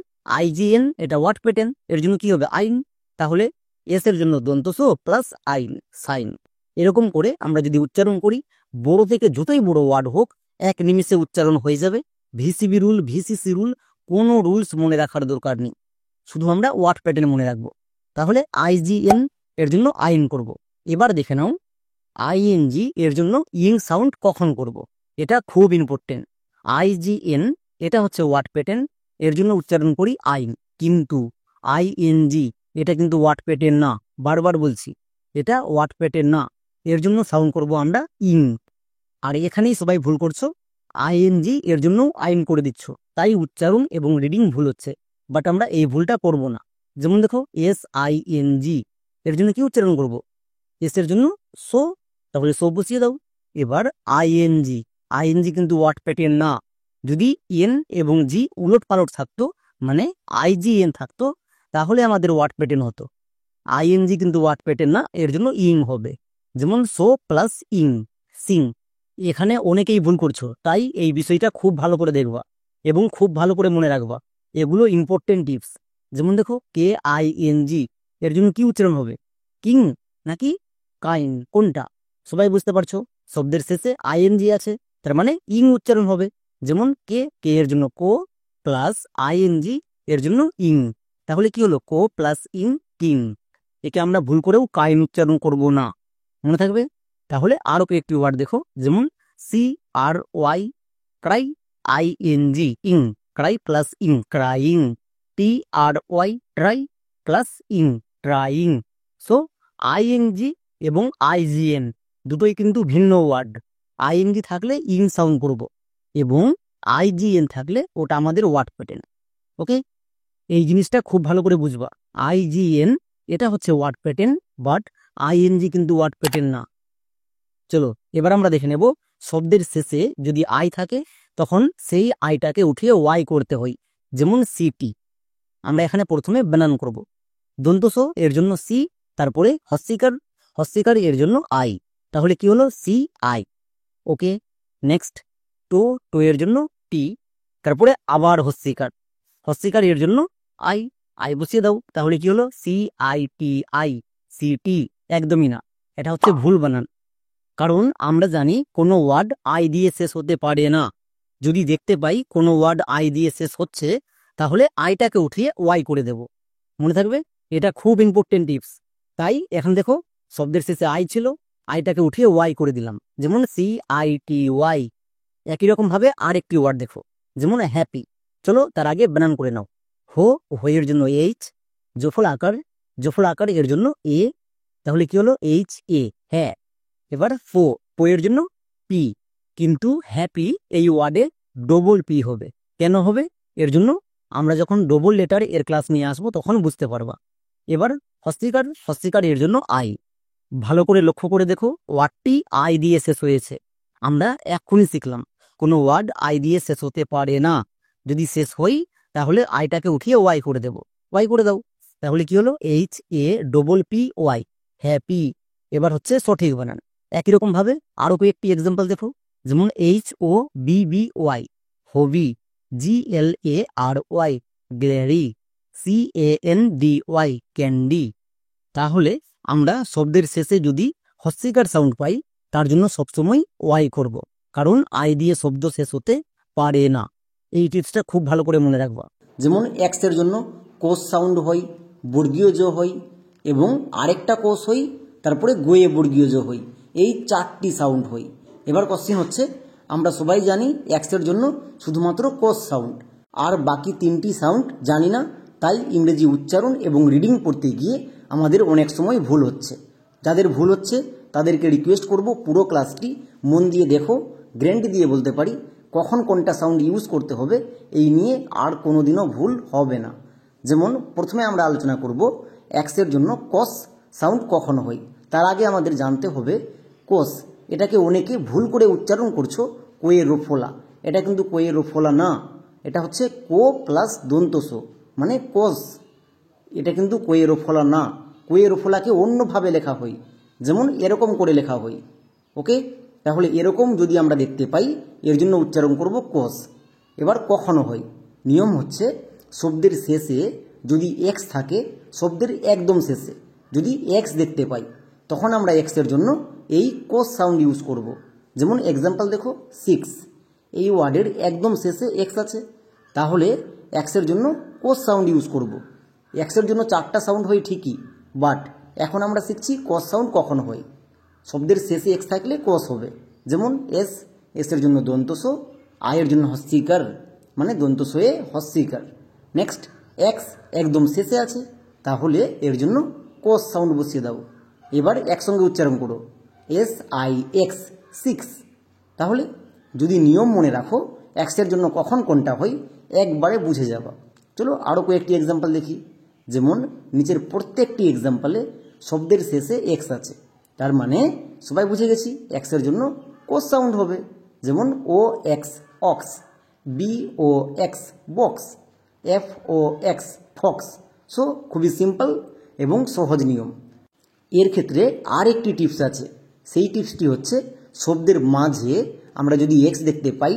IGN এটা ওয়ার্ড প্যাটার্ন, এর জন্য কি হবে? আইন, তাহলে এস এর জন্য দন্ত সো প্লাস আইন, সাইন। এরকম করে আমরা যদি উচ্চারণ করি, বড় থেকে যতই বড় ওয়ার্ড হোক এক নিমিষে উচ্চারণ হয়ে যাবে। VCB রুল, VCC রুল, কোনো রুলস মনে রাখার দরকার নেই, শুধু আমরা ওয়ার্ড প্যাটার্ন মনে রাখবো। তাহলে IGN এর জন্য আইন করব। এবার দেখে নাও ING এর জন্য ইং সাউন্ড কখন করব, এটা খুব ইম্পর্টেন্ট। IGN এটা হচ্ছে ওয়ার্ড প্যাটার্ন, এর জন্য উচ্চারণ করি আইন, কিন্তু ING এটা কিন্তু ওয়ার্ড প্যাটার্ন না, বারবার বলছি এটা ওয়ার্ড প্যাটার্ন না, এর জন্য সাউন্ড করব আমরা ইং। আর এখানেই সবাই ভুল করছো, ING এর জন্য আইন করে দিচ্ছ, তাই উচ্চারণ এবং রিডিং ভুল হচ্ছে। বাট আমরা এই ভুলটা করব না। যেমন দেখো SING এর জন্য কি উচ্চারণ করব? এস এর জন্য সো, তাহলে সো বসিয়ে দাও। এবার ING, ING কিন্তু ওয়ার্ড প্যাটার্ন না। যদি এন এবং জি উলট পালট থাকতো, মানে IGN থাকতো, তাহলে আমাদের ওয়ার্ড প্যাটার্ন হতো। ING কিন্তু ওয়ার্ড প্যাটার্ন না, এর জন্য ইং হবে। যেমন সো প্লাস ইং, সিং। এখানে অনেকেই ভুল করছো, তাই এই বিষয়টা খুব ভালো করে দেখবা এবং খুব ভালো করে মনে রাখবা, এগুলো ইম্পর্টেন্ট টিপস। যেমন দেখো KING এর জন্য কি উচ্চারণ হবে? কিং নাকি কাইন, কোনটা? সবাই বুঝতে পারছো, শব্দের শেষে ING আছে, তার মানে ইং উচ্চারণ হবে। যেমন কে, কে এর জন্য কো, প্লাস ING এর জন্য ইং, তাহলে কি হলো? কো প্লাস ইং, কিং। একে আমরা ভুল করেও কাইন উচ্চারণ করব না, মনে থাকবে। তাহলে আরো কয়েকটি ওয়ার্ড দেখো, যেমন CRY, ক্রাই, ING, ইং, Cry plus ing, crying. TRY, try plus ing, trying. So ING এবং IGN দুটোই কিন্তু ভিন্ন ওয়ার্ড। ING থাকলে ইং সাউন্ড করব এবং IGN থাকলে ওটা আমাদের ওয়ার্ড প্যাটার্ন। ওকে, এই জিনিসটা খুব ভালো করে বুঝবা। IGN এটা হচ্ছে ওয়ার্ড প্যাটার্ন, বাট ING কিন্তু ওয়ার্ড প্যাটার্ন না। চলো এবার আমরা দেখে নেব, শব্দের শেষে যদি আই থাকে তখন সেই আইটাকে উঠিয়ে ওয়াই করতে হয়। যেমন সিটি, আমরা এখানে প্রথমে বানান করব। দন্ত সো এর জন্য সি, তারপরে হস্যিকার, হস্যিকার এর জন্য আই, তাহলে কি হলো? CI। ওকে, নেক্সট টো, টো এর জন্য টি, তারপরে আবার হস্যিকার, হস্যিকার এর জন্য আই, আই বসিয়ে দাও, তাহলে কি হলো? CITI, city. একদমই না, এটা হচ্ছে ভুল বানান, কারণ আমরা জানি কোনো ওয়ার্ড আই দিয়ে শেষ হতে পারে না। যদি দেখতে পাই কোনো ওয়ার্ড আই দিয়ে শেষ হচ্ছে, তাহলে আইটাকে উঠিয়ে ওয়াই করে দেব, মনে থাকবে। এটা খুব ইম্পর্টেন্ট টিপস। তাই এখন দেখো শব্দের শেষে আই ছিল, আইটাকে উঠিয়ে ওয়াই করে দিলাম, যেমন CITY। একই রকম ভাবে আরেকটি ওয়ার্ড দেখো, যেমন হ্যাপি। চলো তার আগে বানান করে নাও। হোয়ের জন্য H, জফল আকার এর জন্য A, তাহলে কি হলো? HA, হ্যাঁ। এবার ফো এর জন্য P, কিন্তু হ্যাপি এই ওয়ার্ডে ডবল পি হবে। কেন হবে? এর জন্য আমরা যখন ডবল লেটার এর ক্লাস নিয়ে আসবো তখন বুঝতে পারবা। এবার হস্তিকার এর জন্য আই। ভালো করে লক্ষ্য করে দেখো, ওয়ার্ডটি আই দিয়ে শেষ হয়েছে। আমরা এক্ষুনি শিখলাম কোনো ওয়ার্ড আই দিয়ে শেষ হতে পারে না। যদি শেষ হই তাহলে আইটাকে উঠিয়ে ওয়াই করে দেব। ওয়াই করে দাও। তাহলে কি হলো? HAPPY, happy. এবার হচ্ছে সঠিক বানান। একই রকম ভাবে আরো কয়েকটি এক্সাম্পল দেখো, যেমন HOBBY, হবি। GLARY, গ্লেরি। CANDY, candy. তাহলে আমরা শব্দের শেষে যদি হস্যিকার সাউন্ড পাই তার জন্য সবসময় ওয়াই করব, কারণ আই দিয়ে শব্দ শেষ হতে পারে না। এই টিপসটা খুব ভালো করে মনে রাখবা। যেমন এক্স এর জন্য কোষ সাউন্ড হয়, বর্গীয় জ হয়, এবং আরেকটা কোষ হয়, তারপরে গোয়ে বর্গীয় জ হয়। এই 4টি সাউন্ড হয়। এবার কোশ্চেন হচ্ছে, আমরা সবাই জানি এক্স এর জন্য শুধুমাত্র কোষ সাউন্ড, আর বাকি 3টি সাউন্ড জানি না। তাই ইংরেজি উচ্চারণ এবং রিডিং পড়তে গিয়ে আমাদের অনেক সময় ভুল হচ্ছে। যাদের ভুল হচ্ছে তাদেরকে রিকোয়েস্ট করব পুরো ক্লাসটি মন দিয়ে দেখো। গ্যারান্টি দিয়ে বলতে পারি কখন কোনটা সাউন্ড ইউজ করতে হবে এই নিয়ে আর কোনোদিনও ভুল হবে না। যেমন প্রথমে আমরা আলোচনা করব এক্সের জন্য কস সাউন্ড কখন হয়। তার আগে আমাদের জানতে হবে কোস, এটাকে অনেকে ভুল করে উচ্চারণ করছো কোয়ে রোফোলা। এটা কিন্তু কোয়ে রোফোলা না, এটা হচ্ছে কো প্লাস দন্তস মানে কোস। এটা কিন্তু কোয়ে রোফোলা না। কোয়ে রোফোলাকে অন্যভাবে লেখা হয়, যেমন এরকম করে লেখা হয়। ওকে, তাহলে এরকম যদি আমরা দেখতে পাই এর জন্য উচ্চারণ করব কোস। এবার কখনো হয়, নিয়ম হচ্ছে শব্দের শেষে যদি এক্স থাকে, শব্দের একদম শেষে যদি এক্স দেখতে পাই তখন আমরা এক্সের জন্য এই কোস সাউন্ড ইউজ করব। যেমন এক্সাম্পল দেখো, 6, এই ওয়ার্ডের একদম শেষে এক্স আছে, তাহলে এক্সের জন্য কোস সাউন্ড ইউজ করব। এক্সের জন্য 4টা সাউন্ড হয় ঠিকই, বাট এখন আমরা শিখছি কস সাউন্ড কখন হয়। শব্দের শেষে এক্স থাকলে কস হবে। যেমন এস এর জন্য দন্তস, আয়ের জন্য হস্যিকার মানে দন্তস হয়ে হস্যিকার। নেক্সট এক্স একদম শেষে আছে, তাহলে এর জন্য কস সাউন্ড বসিয়ে দাও। এবার একসঙ্গে উচ্চারণ করো, SIX, 6। তাহলে যদি নিয়ম মনে রাখো এক্সের জন্য কখন কোনটা হয় একবারে বুঝে যাবা। চলো আরও কয়েকটি এক্সাম্পল দেখি। যেমন নিচের প্রত্যেকটি এক্সাম্পলে শব্দের শেষে এক্স আছে, তার মানে সবাই বুঝে গেছি এক্সের জন্য কোস সাউন্ড হবে। যেমন OX, ox, BOX, box, FOX, fox. So খুবই সিম্পল এবং সহজ নিয়ম। এর ক্ষেত্রে আর একটি টিপস আছে, সেই টিপসটি হচ্ছে শব্দের মাঝে আমরা যদি এক্স দেখতে পাই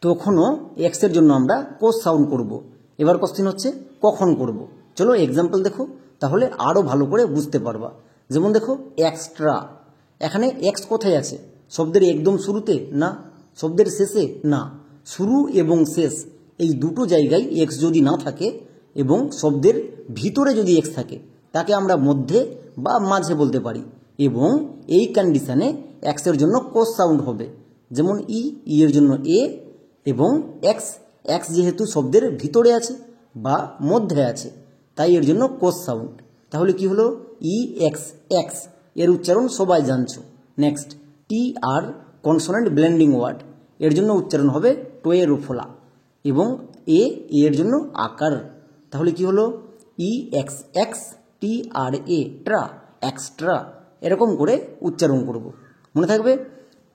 তখনও এক্সের জন্য আমরা কোস সাউন্ড করব। এবার কোশ্চেন হচ্ছে কখন করব। চলো এক্সাম্পল দেখো, তাহলে আরও ভালো করে বুঝতে পারবা। যেমন দেখো এক্সট্রা, এখানে এক্স কোথায় আছে? শব্দের একদম শুরুতে না, শব্দের শেষে না, শুরু এবং শেষ এই দুটো জায়গায় এক্স যদি না থাকে এবং শব্দের ভিতরে যদি এক্স থাকে তাকে আমরা মধ্যে বা মাঝে বলতে পারি, এবং এই কন্ডিশনে এক্সের জন্য কোস সাউন্ড হবে। যেমন ই এর জন্য এ, এবং এক্স যেহেতু শব্দের ভিতরে আছে বা মধ্যে আছে তাই এর জন্য কোস সাউন্ড। তাহলে কি হলো? EX, এক্স, এর উচ্চারণ সবাই জানছো। Next TR, consonant blending word, এর জন্য উচ্চারণ হবে টোয়ে রোফোলা, এবং এর জন্য আকার। তাহলে কি হলো? EXX, TRA, ট্রা, এক্সট্রা। এরকম করে উচ্চারণ করব, মনে থাকবে।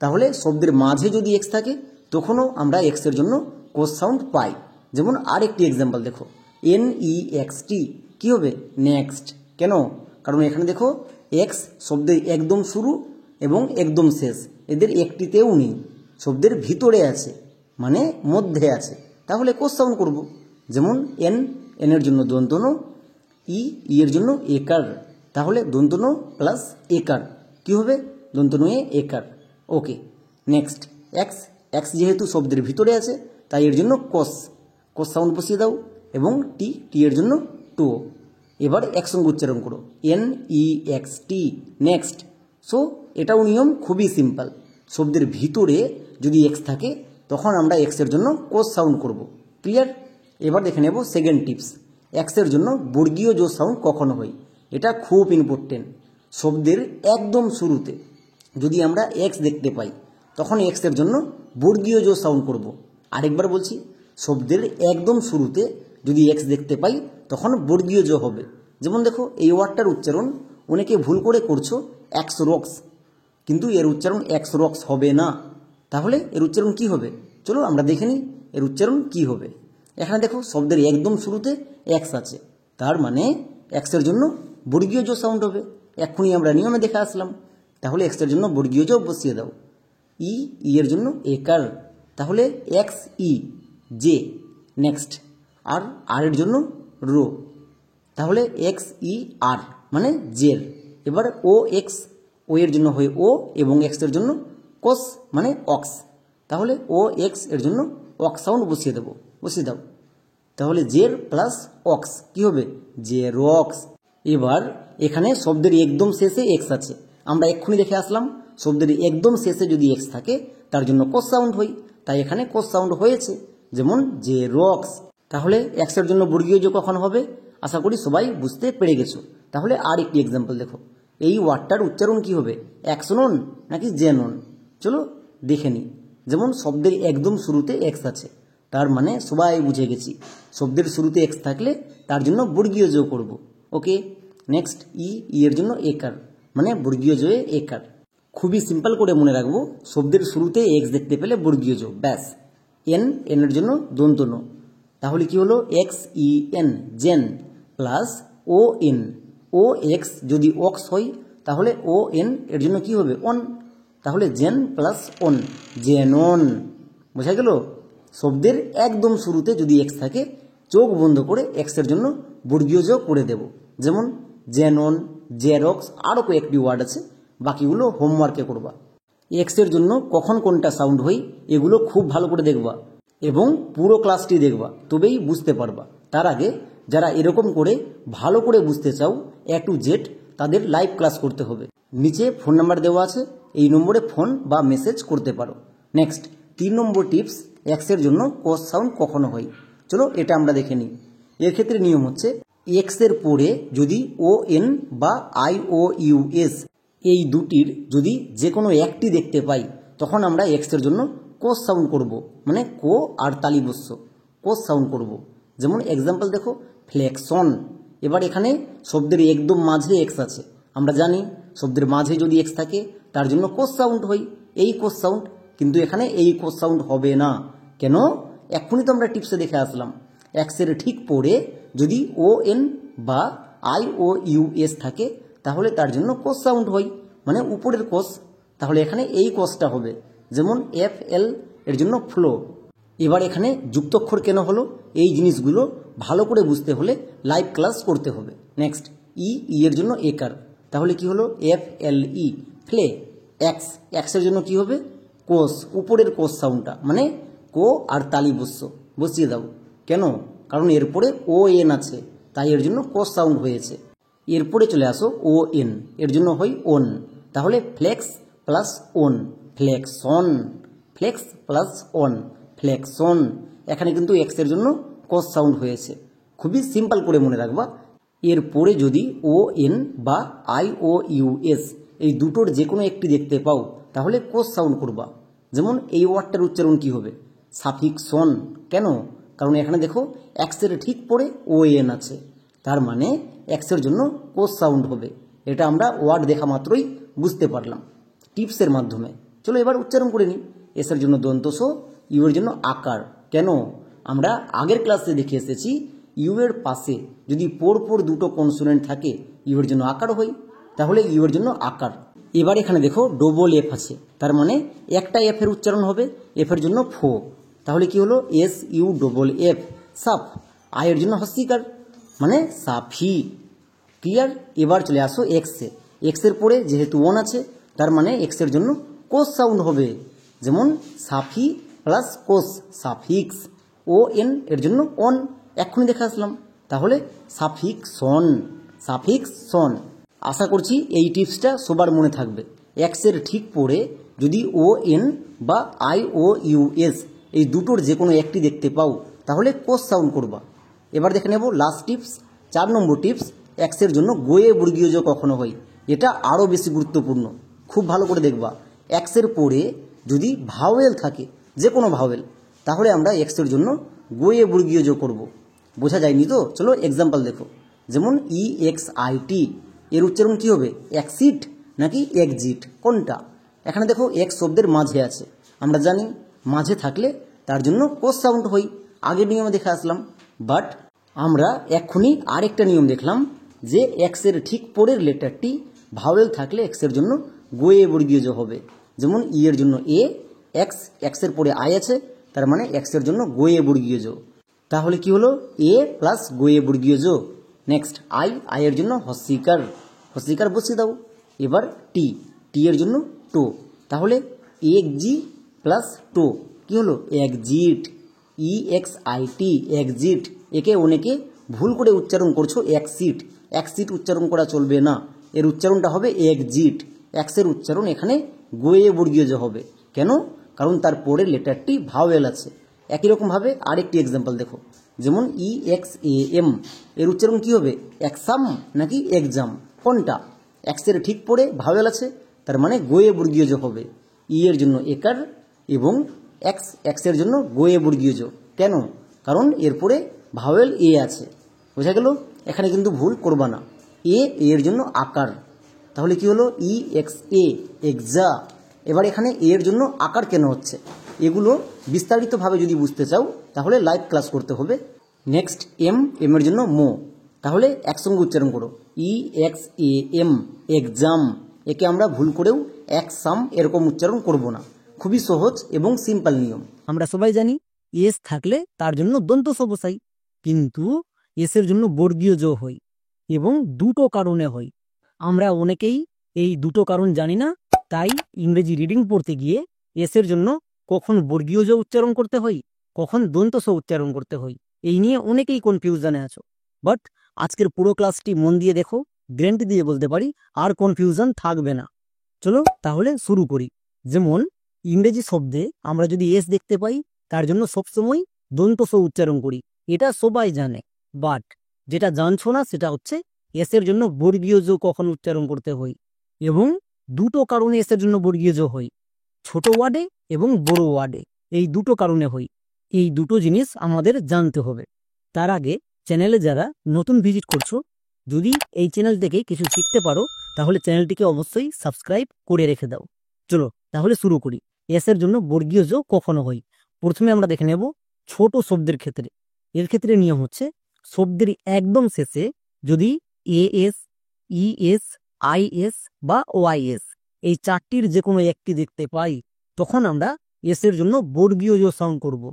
তাহলে শব্দের মাঝে যদি এক্স থাকে তখনও আমরা এক্সের জন্য কোস সাউন্ড পাই। যেমন আরেকটি এক্সাম্পল দেখো, NEXT, কি হবে? নেক্সট। কেন? কারণ এখানে দেখো এক্স শব্দের একদম শুরু এবং একদম শেষ এদের একটিতেও নেই, শব্দের ভিতরে আছে মানে মধ্যে আছে, তাহলে কোস সাউন্ড করব। যেমন এন এর জন্য দন্তন, এর জন্য একার, তাহলে দন্তন প্লাস একার কি হবে? দন্তন একার। ওকে, নেক্সট এক্স যেহেতু শব্দের ভিতরে আছে তাই এর জন্য কোস সাউন্ড বসিয়ে দাও, এবং টি এর জন্য টো। এবার একসঙ্গে উচ্চারণ করো, NEXT, নেক্সট। সো এটাও নিয়ম খুবই সিম্পল। শব্দের ভিতরে যদি এক্স থাকে তখন আমরা এক্সের জন্য কোস সাউন্ড করব। ক্লিয়ার? এবার দেখে নেব সেকেন্ড টিপস, এক্সের জন্য বর্গীয় জো সাউন্ড কখন হয়। এটা খুব ইম্পর্টেন্ট। শব্দের একদম শুরুতে যদি আমরা এক্স দেখতে পাই তখন এক্সের জন্য বর্গীয় জো সাউন্ড করব। আরেকবার বলছি, শব্দের একদম শুরুতে যদি এক্স দেখতে পাই তখন বর্গীয় জ হবে। যেমন দেখো এই ওয়ার্ডটার উচ্চারণ অনেকে ভুল করে করছো এক্স রক্স, কিন্তু এর উচ্চারণ এক্স রক্স হবে না। তাহলে এর উচ্চারণ কি হবে? চলো আমরা দেখে নিই এর উচ্চারণ কি হবে। এখানে দেখো শব্দের একদম শুরুতে এক্স আছে, তার মানে এক্সের জন্য বর্গীয় জ সাউন্ড হবে। এক্ষুনি আমরা নিয়মে দেখে আসলাম। তাহলে এক্সের জন্য বর্গীয় জ বসিয়ে দাও। ই এর জন্য একার, তাহলে এক্স ই জে। নেক্সট আর এর জন্য রো, তাহলে এক্স ই আর মানে জের। এবার ও এক্স, ও এর জন্য হয় ও এবং এক্স এর জন্য কোস মানে অক্স, তাহলে ও এক্স এর জন্য অক্স সাউন্ড বসিয়ে দেবো, বসিয়ে দাও। তাহলে জের প্লাস অক্স কি হবে? জেরক্স। এবার এখানে শব্দের একদম শেষে এক্স আছে, আমরা এক্ষুনি দেখে আসলাম শব্দের একদম শেষে যদি এক্স থাকে তার জন্য কোস সাউন্ড হয়, তাই এখানে কোস সাউন্ড হয়েছে, যেমন জেরক্স। তাহলে এক্স এর জন্য বর্গীয় জ কখন হবে? আশা করি সবাই বুঝতে পেরে গেছো। তাহলে আর একটি এক্সাম্পল দেখো, এই ওয়ার্ডটার উচ্চারণ কি হবে? অ্যাক্সনন নাকি জেনন? চলো দেখে নিই। যেমন শব্দের একদম শুরুতে এক্স আছে, তার মানে সবাই বুঝে গেছি শব্দের শুরুতে এক্স থাকলে তার জন্য বর্গীয় জ করব। ওকে, নেক্সট ই এর জন্য একার মানে বর্গীয় জয়ে একার। খুবই সিম্পল করে মনে রাখবো, শব্দের শুরুতে এক্স দেখতে পেলে বর্গীয় জ, ব্যাস। এন এর জন্য দন্ত ন, তাহলে কি হলো? এক্স ই এন জেন plus O N, O X যদি অক্স হয় তাহলে ও এন এর জন্য কি হবে? অন, তাহলে জেন প্লাস অন জেনন। বোঝা গেল? শব্দের একদম শুরুতে যদি এক্স থাকে চোখ বন্ধ করে এক্স এর জন্য বর্গীয় জ করে দেব, যেমন জেনন, জেরক্স, আরও কয়েকটি ওয়ার্ড আছে, বাকিগুলো হোমওয়ার্কে করবা। এক্স এর জন্য কখন কোনটা সাউন্ড হয় এগুলো খুব ভালো করে দেখবা এবং পুরো ক্লাসটি দেখবা, তবেই বুঝতে পারবা। তার আগে যারা এরকম করে ভালো করে বুঝতে চাও এ টু জেড, তাদের লাইভ ক্লাস করতে হবে। নিচে ফোন নাম্বার দেওয়া আছে, এই নম্বরে ফোন বা মেসেজ করতে পারো। নেক্সট 3 নম্বর টিপস, এক্স এর জন্য কোস সাউন্ড কখনো হয়। চলো এটা আমরা দেখে নিই। এর ক্ষেত্রে নিয়ম হচ্ছে, এক্স এর পরে যদি ও এন বা আই ও ইউ এস এই দুটির যদি যে কোনো একটি দেখতে পাই তখন আমরা এক্স এর জন্য কোস সাউন্ড করব, মানে কো আর তালিবস্য কোস সাউন্ড করব। যেমন এক্সাম্পল দেখো, ফ্লেক্সন। এবার এখানে শব্দের একদম মাঝে এক্স আছে, আমরা জানি শব্দের মাঝে যদি এক্স থাকে তার জন্য কোস সাউন্ড হয়, এই কোস সাউন্ড। কিন্তু এখানে এই কোস সাউন্ড হবে না, কেন? এক্ষুনি তো আমরা টিপসে দেখে আসলাম, এক্স এর ঠিক পরে যদি ও এন বা আই ও ইউ এস থাকে তাহলে তার জন্য কোস সাউন্ড হয়, মানে উপরের কোস। তাহলে এখানে এই কোসটা হবে, যেমন এফ এল এর জন্য ফ্লো। এবার এখানে যুক্তক্ষর কেন হলো, এই জিনিসগুলো ভালো করে বুঝতে হলে লাইভ ক্লাস করতে হবে। নেক্সট ই এর জন্য একার, তাহলে কি হলো? এফ এল ই ফ্লে। এক্স, এক্সের জন্য কি হবে? কোস, উপরের কোস সাউন্ডটা, মানে কো আর তালিবস্য বসিয়ে দাও। কেন? কারণ এরপরে ও এন আছে, তাই এর জন্য কোস সাউন্ড হয়েছে। এরপরে চলে আসো ও এন, এর জন্য হয় ওন, তাহলে flex plus on flexion, flex plus on flexion. এখানে কিন্তু এক্স এর জন্য কোস সাউন্ড হয়েছে। খুবই সিম্পল করে মনে রাখবা, এরপরে যদি ও এন বা আই ও ইউ এস এই দুটোর যে কোনো একটি দেখতে পাও তাহলে কোস সাউন্ড করবা। যেমন এই ওয়ার্ডটার উচ্চারণ কি হবে? সাফিক্সন। কেন? কারণ এখানে দেখো এক্সের ঠিক পরে ও এন আছে, তার মানে এক্সের জন্য কোস সাউন্ড হবে। এটা আমরা ওয়ার্ড দেখা মাত্রই বুঝতে পারলাম টিপসের মাধ্যমে। চলো এবার উচ্চারণ করে নিই। এসের জন্য দন্তস, ইউ এর জন্য আকার। কেন? আমরা আগের ক্লাসে দেখে এসেছি ইউ এর পাশে যদি পরপর দুটো কনসোনেন্ট থাকে ইউ এর জন্য আকার হয়, তাহলে ইউ এর জন্য আকার। এবার এখানে দেখো ডবল এফ আছে, তার মানে একটা এফ এর উচ্চারণ হবে, এফ এর জন্য ফো, তাহলে কি হলো? এস ইউ ডবল এফ সাফ। আই এর জন্য হস্যিকার মানে সাফি। ক্লিয়ার? এবার চলে আসো এক্সে, এক্স এর পরে যেহেতু ওন আছে তার মানে এক্স এর জন্য কোস সাউন্ড হবে, যেমন সাফি প্লাস কোস সাফিক্স। ও এন এর জন্য অন, এক্ষুনি দেখে আসলাম, তাহলে সাফিক্সন সাফিক্সন। আশা করছি এই টিপসটা সবার মনে থাকবে। এক্স এর ঠিক পরে যদি ও এন বা আই ও ইউ এস এই দুটোর যে কোনো একটি দেখতে পাও তাহলে কোস সাউন্ড করবা। এবার দেখে নেব লাস্ট টিপস, 4 নম্বর টিপস, এক্স এর জন্য গোয়ে বর্গীয় জ কখনো হয়। এটা আরও বেশি গুরুত্বপূর্ণ, খুব ভালো করে দেখবা। এক্স এর পরে যদি ভাওয়েল থাকে, যে কোনো ভাওয়েল, তাহলে আমরা এক্স এর জন্য গোয়ে বর্গীয় যোগ করব। বোঝা যায়নি তো? চলো এক্সাম্পল দেখো। যেমন EXIT এর উচ্চারণ কি হবে? এক্সিট নাকি এক্সিট, কোনটা? এখানে দেখো এক্স শব্দের মাঝে আছে, আমরা জানি মাঝে থাকলে তার জন্য কোস সাউন্ড হয়, আগের নিয়মে দেখে আসলাম। বাট আমরা এক্ষুনি আরেকটা নিয়ম দেখলাম যে এক্স এর ঠিক পরের লেটারটি ভাওয়েল থাকলে এক্স এর জন্য গোয়ে বর্গীয় যোগ হবে। যেমন ই এর জন্য এ, এক্স এর পরে আই আছে, তার মানে এক্স এর জন্য গোয়ে বর্গীয় যোগ। তাহলে কি হলো? এ প্লাস গোয়ে বর্গীয় যোগ। নেক্সট আই এর জন্য হস্যিকার বসিয়ে দাও। এবার টি এর জন্য টো, তাহলে এক্সজি প্লাস টো কি হলো? এক্সিট। EXIT exit. একে অনেকে ভুল করে উচ্চারণ করছো এক্সিট উচ্চারণ করা চলবে না, এর উচ্চারণটা হবে এক্সিট। এক্সের উচ্চারণ এখানে গোয়ে বর্গীয় যোগ হবে। কেন? কারণ তার পরের লেটারটি ভাওয়েল আছে। একই রকমভাবে আরেকটি এক্সাম্পল দেখো। যেমন EXAM এর উচ্চারণ কি হবে? এক্সাম নাকি এক্সাম, কোনটা? এক্সের ঠিক পরে ভাওয়েল আছে, তার মানে গোয়ে বর্গীয় যোগ হবে। ই এর জন্য একার এবং এক্স এর জন্য গোয়ে বর্গীয় যোগ। কেন? কারণ এরপরে ভাওয়েল এ আছে। বোঝা গেল? এখানে কিন্তু ভুল করবা না। এর জন্য আকার, তাহলে কি হলো? EXA এক্সা। এবার এখানে এর জন্য আকার কেন হচ্ছে, এগুলো বিস্তারিতভাবে যদি বুঝতে চাও তাহলে লাইভ ক্লাস করতে হবে। নেক্সট এম এর জন্য মো, তাহলে একসঙ্গে উচ্চারণ করো EXAM এক্সাম। একে আমরা ভুল করেও একসাম এরকম উচ্চারণ করব না। খুবই সহজ এবং সিম্পল নিয়ম। আমরা সবাই জানি এস থাকলে তার জন্য দন্ত স বসাই, কিন্তু এস এর জন্য বর্গীয় যোগ হয় এবং দুটো কারণে হয়। আমরা অনেকেই এই দুটো কারণ জানি না, তাই ইংরেজি রিডিং পড়তে গিয়ে এস এর জন্য কখন বর্গীয় যোগ উচ্চারণ করতে হয়, কখন দন্ত স উচ্চারণ করতে হয়, এই নিয়ে অনেকেই কনফিউশনে আছো। বাট আজকের পুরো ক্লাসটি মন দিয়ে দেখো, গ্যারান্টি দিয়ে বলতে পারি আর কনফিউশন থাকবে না। চলো তাহলে শুরু করি। যেমন ইংরেজি শব্দে আমরা যদি এস দেখতে পাই, তার জন্য সবসময় দন্ত স উচ্চারণ করি, এটা সবাই জানে। বাট যেটা জানছো না সেটা হচ্ছে এস এর জন্য বর্গীয় যোগ কখন উচ্চারণ করতে হয়, এবং দুটো কারণে এস এর জন্য বর্গীয় যোগ হয়, ছোট ওয়ার্ডে এবং বড় ওয়ার্ডে, এই দুটো কারণে হয়। এই দুটো জিনিস আমাদের জানতে হবে। তার আগে চ্যানেলে যারা নতুন ভিজিট করছো, যদি এই চ্যানেল থেকে কিছু শিখতে পারো তাহলে চ্যানেলটিকে অবশ্যই সাবস্ক্রাইব করে রেখে দাও। চলো তাহলে শুরু করি। এস এর জন্য বর্গীয় যোগ কখনো হয়, প্রথমে আমরা দেখে নেব ছোট শব্দের ক্ষেত্রে। এর ক্ষেত্রে নিয়ম হচ্ছে শব্দের একদম শেষে যদি AS, ES, IS বা OIS এই চারটির যে কোনো একটি দেখতে পাই, তখন আমরা এস এর জন্য বর্গীয় যোগ সাউন্ড করব।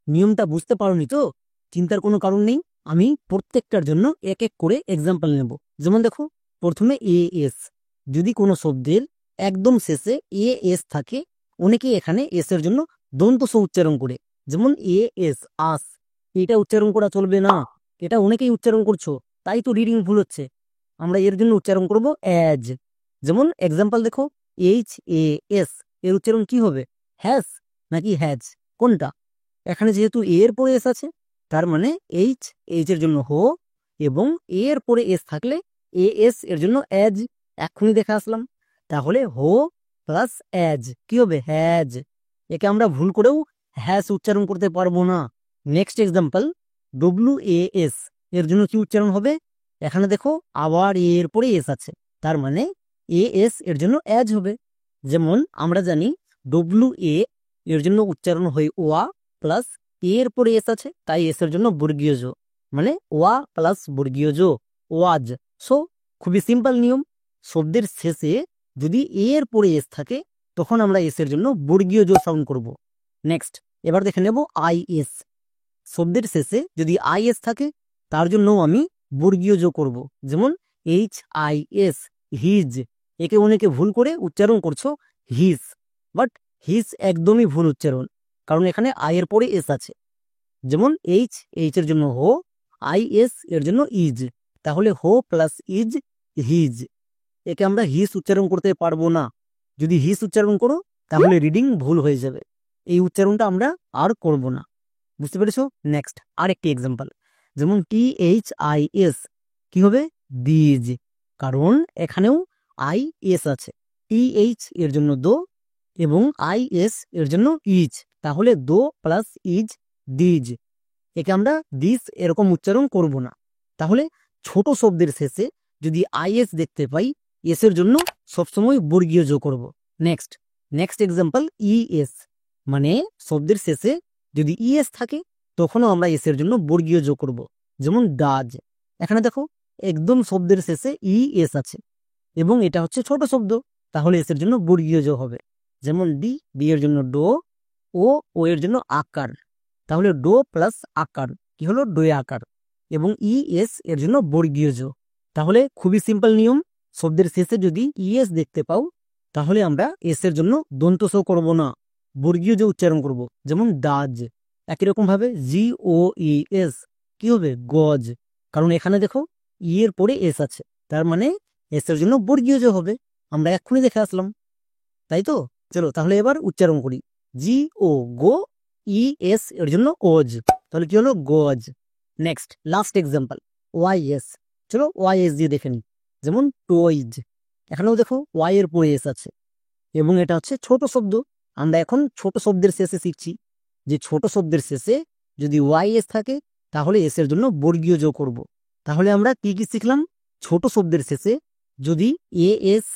নিয়মটা বুঝতে পারোনি তো? চিন্তার কোনো কারণ নেই, আমি প্রত্যেকটার জন্য এক এক করে এক্সাম্পল নেব। যেমন দেখো, প্রথমে AS, যদি কোনো শব্দের একদম শেষে AS থাকে, অনেকে এখানে এস এর জন্য দন্ত স উচ্চারণ করে। যেমন AS আস, এটা উচ্চারণ করা চলবে না, এটা অনেকেই উচ্চারণ করছো, তাই তো রিডিং ভুল হচ্ছে। আমরা এর জন্য উচ্চারণ করব অ্যাজ। যেমন এক্সাম্পল দেখো, HAS এর উচ্চারণ কি হবে? হ্যাস নাকি হ্যাজ, কোনটা? এখানে যেহেতু এর পরে এস আছে, তার মানে এইচ এর জন্য হো, এবং এর পরে এস থাকলে AS এর জন্য অ্যাজ। এখনই দেখে আসলাম, তাহলে হো প্লাস অ্যাজ কি হবে? হ্যাজ। একে আমরা ভুল করেও হ্যাস উচ্চারণ করতে পারবো না। নেক্সট এক্সাম্পল, WAS এর জন্য কি উচ্চারণ হবে? এখানে দেখো আবার এর পরে এস আছে, তার মানে AS এর জন্য অ্যাজ হবে। যেমন আমরা জানি WA এর জন্য উচ্চারণ হয় ওয়া, প্লাস এর পরে এস আছে, তাই এস এর জন্য বর্গীয় যোগ, মানে ওয়া প্লাস বর্গীয় যোগ, ওয়াজ। সো খুবই সিম্পল নিয়ম, শব্দের শেষে যদি এর পরে এস থাকে তখন আমরা এস এর জন্য বর্গীয় যোগ সাউন্ড করব। নেক্সট এবার দেখে নেব IS, শব্দের শেষে যদি IS থাকে তার জন্য আমি বর্গীয় যোগ করব। যেমন HIS হিজ, একে অনেকে ভুল করে উচ্চারণ করছো হিস, বাট হিস একদমই ভুল উচ্চারণ, কারণ এখানে আই এর পরে এস আছে। যেমন এইচ এর জন্য হো, IS এর জন্য ইজ, তাহলে হো প্লাস ইজ হিজ। একে আমরা হিস উচ্চারণ করতে পারবো না, যদি হিস উচ্চারণ করো তাহলে রিডিং ভুল হয়ে যাবে, এই উচ্চারণটা আমরা আর করব না। বুঝতে পেরেছো? নেক্সট আরেকটি এক্সাম্পল, যেমন THIS কি হবে? দিজ, কারণ এখানেও IS আছে। TH এর জন্য দো এবং IS এর জন্য ইজ, তাহলে দো প্লাস ইজ দিজ, একে আমরা দিস এরকম উচ্চারণ করব না। তাহলে ছোট শব্দের শেষে যদি আইএস দেখতে পাই, এস এর জন্য সবসময় বর্গীয় যোগ করব। নেক্সট নেক্সট এক্সাম্পল ইএস, মানে শব্দের শেষে যদি ইএস থাকে তখনও আমরা এস এর জন্য বর্গীয় যোগ করব। যেমন ডাজ, এখানে দেখো একদম শব্দের শেষে ইএস আছে এবং এটা হচ্ছে ছোট শব্দ, তাহলে এস এর জন্য বর্গীয় যোগ হবে। যেমন ডি, ডি এর জন্য ডো, ও এর জন্য আকার, তাহলে ডো প্লাস আকার কি হলো ডোয়ে আকার, এবং ইএস এর জন্য বর্গীয় যোগ। তাহলে খুবই সিম্পল নিয়ম, শব্দের শেষে যদি ইএস দেখতে পাও তাহলে আমরা এস এর জন্য দন্ত স করব না, বর্গীয় যোগ উচ্চারণ করব। যেমন ডাজ, একই রকম ভাবে GOES কি হবে গজ, কারণ এখানে দেখো ই এর পরে এস আছে, তার মানে এস এর জন্য বর্গীয় যোগ হবে। আমরা এক্ষুনি দেখে আসলাম, তাই তো? চলো তাহলে এবার উচ্চারণ করি। গো ইএস এর জন্য ওজ, তাহলে কি হলো গজ। নেক্সট লাস্ট এক্সাম্পল ওয়াইএস, চলো ওয়াইএস দিয়ে দেখে নিই। যেমন টয়েজ, এখানেও দেখো ওয়াই এর পরে এস আছে এবং এটা হচ্ছে ছোট শব্দ। আমরা এখন ছোট শব্দের শেষে শিখছি যে ছোট শব্দের শেষে যদি ওয়াইএস থাকে তাহলে এস এর জন্য বর্গীয় যোগ করব। তাহলে আমরা কি কি শিখলাম? ছোট শব্দের শেষে যদি এএস,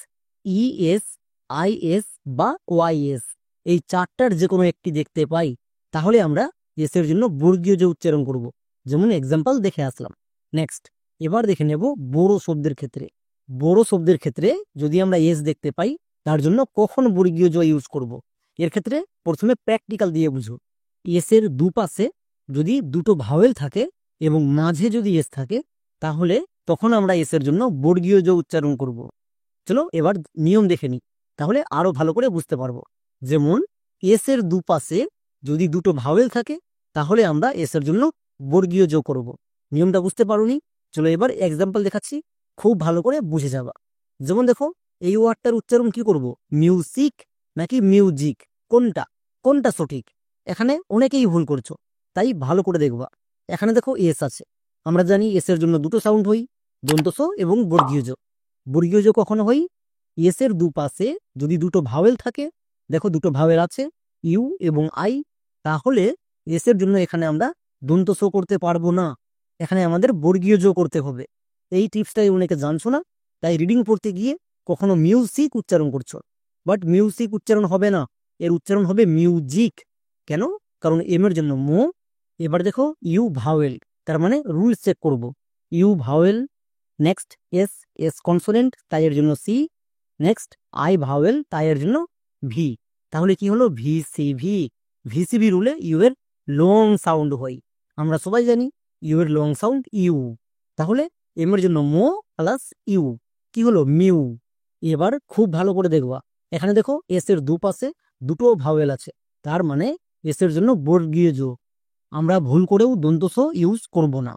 ইএস, আইএস বা ওয়াইএস এই চারটার যে কোনো একটি দেখতে পাই তাহলে আমরা এস এর জন্য বর্গীয় যোগ উচ্চারণ করব। যেমন এক্সাম্পল দেখে আসলাম। নেক্সট এবার দেখে নেব বড় শব্দের ক্ষেত্রে। বড় শব্দের ক্ষেত্রে যদি আমরা এস দেখতে পাই তার জন্য কখন বর্গীয় যোগ ইউজ করব। এর ক্ষেত্রে প্রথমে প্র্যাকটিক্যাল দিয়ে বুঝো। এস এর দুপাশে যদি দুটো ভাওয়েল থাকে এবং মাঝে যদি এস থাকে তাহলে তখন আমরা এস এর জন্য বর্গীয় যোগ উচ্চারণ করব। চলো এবার নিয়ম দেখে নিই, তাহলে আরো ভালো করে বুঝতে পারবো। যেমন এস এর দুপাশে যদি দুটো ভাওয়েল থাকে তাহলে আমরা এস এর জন্য বর্গীয় যোগ করব। নিয়মটা বুঝতে পারোনি? চলো এবার এক্সাম্পল দেখাচ্ছি, খুব ভালো করে বুঝে যাবা। যেমন দেখো এই ওয়ার্ডটার উচ্চারণ কি করব, মিউজিক নাকি মিউজিক, কোনটা কোনটা সঠিক? এখানে অনেকেই ভুল করছো, তাই ভালো করে দেখবা। এখানে দেখো এস আছে, আমরা জানি এস এর জন্য দুটো সাউন্ড হই, দন্ত স এবং বর্গীয় যোগ। বর্গীয় যোগ কখনো হই এস এর দুপাশে যদি দুটো ভাওয়েল থাকে, দেখো দুটো ভাওয়েল আছে ইউ এবং আই, তাহলে এস এর জন্য এখানে আমরা দন্ত স করতে পারবো না, এখানে আমাদের বর্গীয় যোগ করতে হবে। এই টিপসটাই অনেকে জানছো না, তাই রিডিং পড়তে গিয়ে কখনো মিউজিক উচ্চারণ করছো, বাট মিউজিক উচ্চারণ হবে না, এর উচ্চারণ হবে মিউজিক। কেন? কারণ এম এর জন্য মো। এবার দেখো ইউ ভাওয়েল, তার মানে রুলস চেক করব। You vowel, next S, S consonant তাই এর জন্য সি, নেক্সট আই ভাওয়েল তাই এর জন্য ভি, তাহলে কি হলো ভিসিভি। ভিসিভি রুলে ইউ এর লং সাউন্ড হয়, আমরা সবাই জানি ইউ এর লং সাউন্ড ইউ, তাহলে এম এর জন্য মো প্লাস ইউ কি হলো মিউ। এবার খুব ভালো করে দেখবা, এখানে দেখো এস এর দুপাশে দুটো ভাওয়েল আছে, তার মানে এস এর জন্য বর্গীয় যোগ। আমরা ভুল করেও দন্ত স ইউজ করব না।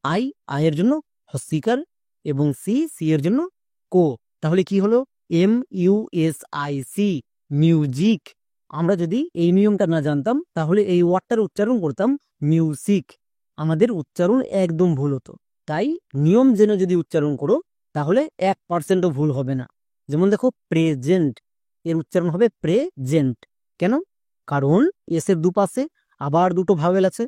আই, আই এর জন্য হস্যিকার এবং সি, সি এর জন্য কো, তাহলে কি হলো MUSIC মিউজিক। আমরা যদি এই নিয়মটা না জানতাম তাহলে এই ওয়ার্ডটার উচ্চারণ করতাম মিউজিক, আমাদের উচ্চারণ একদম ভুল হতো। তাই নিয়ম জেনে যদি উচ্চারণ করো তাহলে 1%ও ভুল হবে না। যেমন দেখো প্রেজেন্ট, এর উচ্চারণ হবে প্রেজেন্ট। কেন? কারণ এস এর দুপাশে আবার দুটো ভাওয়েল আছে,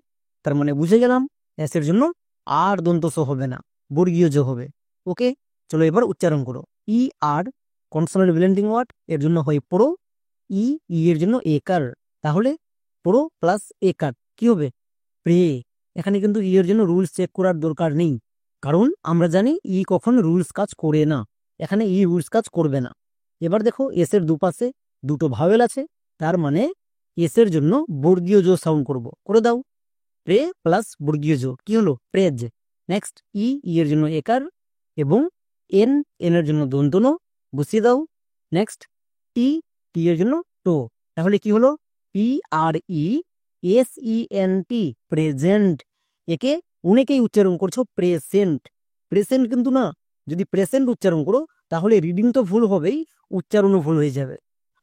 তার মানে বুঝে গেলাম এস এর জন্য আর দন্ত স হবে না, বর্গীয় যোগ হবে। ওকে, চলো এবার উচ্চারণ করো। ই আর কনসোনেন্ট ব্লেন্ডিং ওয়ার্ড, এর জন্য হয় প্রো, ই এর জন্য একার, তাহলে প্রো প্লাস একার কি হবে প্রে। এখানে কিন্তু ই এর জন্য রুলস চেক করার দরকার নেই, কারণ আমরা জানি ই কখন রুলস কাজ করে না, এখানে ই রুলস কাজ করবে না। এবার দেখো এস এর দুপাশে দুটো ভাওয়েল আছে, তার মানে এস এর জন্য বর্গীয় যোগ সাউন্ড করব, করে দাও। প্রে প্লাস বর্গীয় যোগ কি হলো প্রেজ। নেক্সট ই এর জন্য একার এবং এন, এন এর জন্য দন্তন, বসিয়ে দাও। নেক্সট টি, টি এর জন্য টো, তাহলে কি হলো PRESENT প্রেজেন্ট। একে অনেকেই উচ্চারণ করছো প্রেসেন্ট, প্রেসেন্ট কিন্তু না। যদি প্রেসেন্ট উচ্চারণ করো তাহলে রিডিং তো ভুল হবেই, উচ্চারণও ভুল হয়ে যাবে।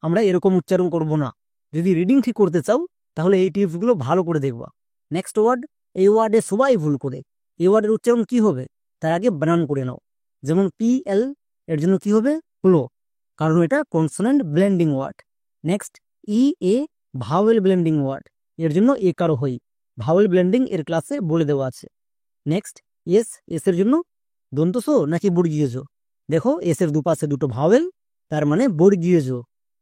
আমরা এরকম উচ্চারণ করব না। যদি রিডিং ঠিক করতে চাও তাহলে এই টিপসগুলো ভালো করে দেখবা। নেক্সট ওয়ার্ড, এই ওয়ার্ডে সবাই ভুল করে, এই ওয়ার্ডের উচ্চারণ কি হবে তার আগে বানান করে নাও। যেমন PL, এর জন্য কি হবে প্লো, কারণ এটা consonant blending word. Next EA, vowel blending word, এর জন্য একারও হই। ভাওয়েল ব্লেন্ডিং এর ক্লাসে বলে দেওয়া আছে। নেক্সট এস, এস এর জন্য দন্ত সো নাকি বর্গীয় জো? দেখো এস এর দুপাশে দুটো ভাওয়েল, তার মানে বর্গীয় জো।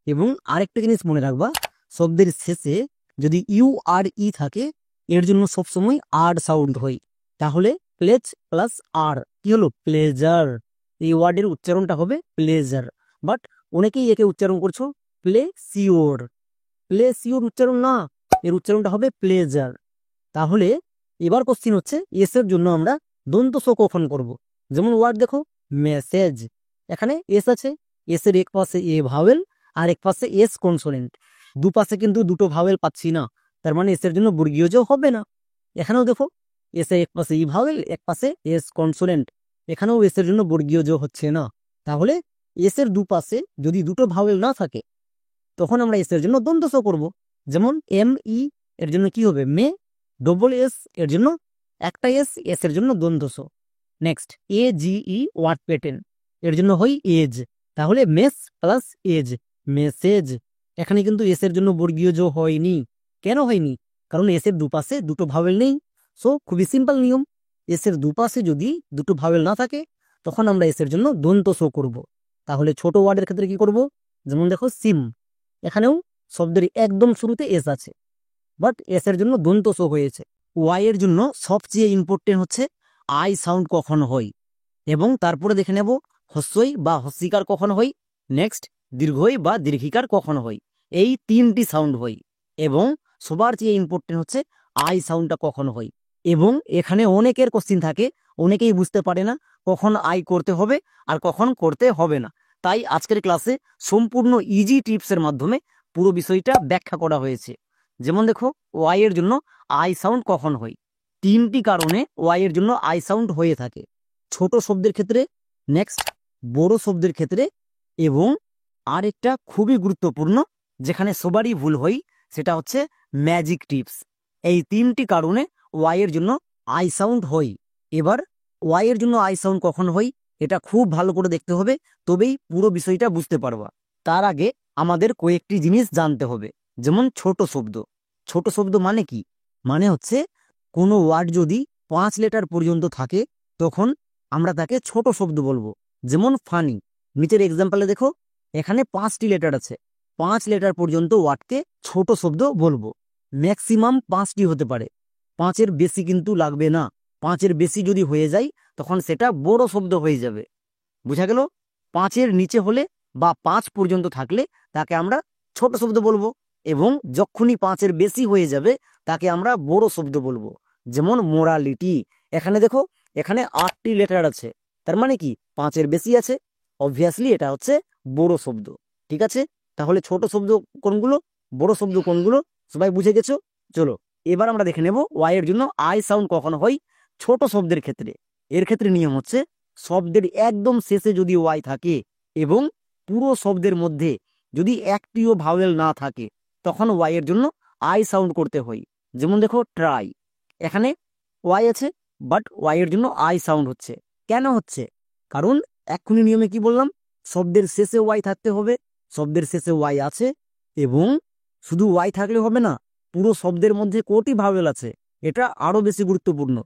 এবং আরেকটা জিনিস মনে রাখবা, শব্দের শেষে যদি ইউ আর ই থাকে, এর জন্য সবসময় আর সাউন্ড হয়। তাহলে প্লেজ প্লাস আর কি হলো? প্লেজার। এই ওয়ার্ডের উচ্চারণটা হবে প্লেজার, বাট অনেকেই একে উচ্চারণ করছো প্লে সিওর। প্লে সিওর উচ্চারণ না, এর উচ্চারণটা হবে প্লেজার। তাহলে এবার কোশ্চিন হচ্ছে এস এর জন্য আমরা দন্ত স কখন করব? যেমন ওয়ার্ড দেখো মেসেজ, এখানে এস আছে, এস এর এক পাশে এ ভাওয়েল আর এক পাশে এস কনসোনেন্ট। দুপাশে কিন্তু দুটো ভাওয়েল পাচ্ছি না, তার মানে এস এর জন্য বর্গীয় জ হবে না। এখানেও দেখো এস এর এক পাশে ই ভাওয়েল, এক পাশে এস কনসোনেন্ট, এখানেও এস এর জন্য বর্গীয় জ হচ্ছে না। তাহলে এস এর দুপাশে যদি দুটো ভাওয়েল না থাকে, তখন আমরা এস এর জন্য দন্ত স করব। যেমন এম ই এর জন্য কি হবে? মে। ডবল এস এর জন্য একটা এস, এস এর জন্য দন্ত স। নেক্সট এ জি ই ওয়ার্ড প্যাটার্ন, এর জন্য হয় এজ। তাহলে মেস প্লাস এজ, মেসেজ। এখানে কিন্তু এস এর জন্য বর্গীয় জ হয়নি। কেন হয়নি? কারণ এস এর দুপাশে দুটো ভাওয়েল নেই। সো খুবই সিম্পল নিয়ম, এস এর দুপাশে যদি দুটো ভাওয়েল না থাকে, তখন আমরা এস এর জন্য দন্ত স করব। তাহলে ছোট ওয়ার্ডের ক্ষেত্রে কি করব? যেমন দেখো সিম, এখানেও শব্দের একদম শুরুতে এস আছে, বাট এস এর জন্য দন্ত স হয়েছে। ওয়াই এর জন্য সবচেয়ে ইম্পর্টেন্ট হচ্ছে আই সাউন্ড কখন হয়, এবং তারপরে দেখে নেব হস্যই বা হস্যিকার কখন হয়, নেক্সট দীর্ঘই বা দীর্ঘিকার কখন হয়। এই তিনটি সাউন্ড হয়, এবং সবার চেয়ে ইম্পর্টেন্ট হচ্ছে আই সাউন্ডটা কখন হয়। এবং এখানে অনেকের কোশ্চিন থাকে, অনেকেই বুঝতে পারে না কখন আই করতে হবে আর কখন করতে হবে না। তাই আজকের ক্লাসে সম্পূর্ণ ইজি টিপসের মাধ্যমে পুরো বিষয়টা ব্যাখ্যা করা হয়েছে। যেমন দেখো ওয়াই এর জন্য আই সাউন্ড কখন হয়? তিনটি কারণে ওয়াই এর জন্য আই সাউন্ড হয়ে থাকে। ছোট শব্দের ক্ষেত্রে, নেক্সট বড় শব্দের ক্ষেত্রে, এবং আরেকটা খুবই গুরুত্বপূর্ণ যেখানে সবারই ভুল হয়, সেটা হচ্ছে ম্যাজিক টিপস। এই তিনটি কারণে ওয়াই এর জন্য আই সাউন্ড হয়। এবার ওয়াই এর জন্য আই সাউন্ড কখন হয় এটা খুব ভালো করে দেখতে হবে, তবেই পুরো বিষয়টা বুঝতে পারবা। তার আগে আমাদের কয়েকটি জিনিস জানতে হবে। যেমন ছোট শব্দ। ছোট শব্দ মানে কি? মানে হচ্ছে কোনো ওয়ার্ড যদি 5 লেটার পর্যন্ত থাকে, তখন আমরা তাকে ছোট শব্দ বলবো। যেমন ফানি, নিচের এক্সাম্পলে দেখো এখানে 5টি লেটার আছে, 5 লেটার পর্যন্ত ওয়ার্ডকে ছোট শব্দ বলবো। ম্যাক্সিমাম 5টি হতে পারে, 5-এর বেশি কিন্তু লাগবে না। 5-এর বেশি যদি হয়ে যায়, তখন সেটা বড় শব্দ হয়ে যাবে। বুঝা গেল? 5-এর নিচে হলে বা 5 পর্যন্ত থাকলে তাকে আমরা ছোট শব্দ বলবো, এবং যখনই 5-এর বেশি হয়ে যাবে তাকে আমরা বড় শব্দ বলবো। যেমন মোরালিটি, এখানে দেখো এখানে 8টি লেটার আছে, তার মানে কি 5-এর বেশি আছে, অবভিয়াসলি এটা হচ্ছে বড় শব্দ। ঠিক আছে, তাহলে ছোট শব্দ কোনগুলো, বড় শব্দ কোনগুলো, সবাই বুঝে গেছো? চলো এবার আমরা দেখে নেব ওয়াই এর জন্য আই সাউন্ড কখন হয় ছোট শব্দের ক্ষেত্রে। এর ক্ষেত্রে নিয়ম হচ্ছে শব্দের একদম শেষে যদি ওয়াই থাকে এবং পুরো শব্দের মধ্যে যদি একটিও ভাওয়েল না থাকে, তখন ওয়াই এর জন্য আই সাউন্ড করতে হয়। যেমন দেখো ট্রাই, এখানে ওয়াই আছে, বাট ওয়াই এর জন্য আই সাউন্ড হচ্ছে। কেন হচ্ছে? কারণ এক্ষুনি নিয়মে কি বললাম, শব্দের শেষে ওয়াই থাকতে হবে। শব্দের শেষে ওয়াই আছে, এবং শুধু ওয়াই থাকলে হবে না, পুরো শব্দের মধ্যে কোটি ভাওয়েল আছে, এটা আরো বেশি গুরুত্বপূর্ণ।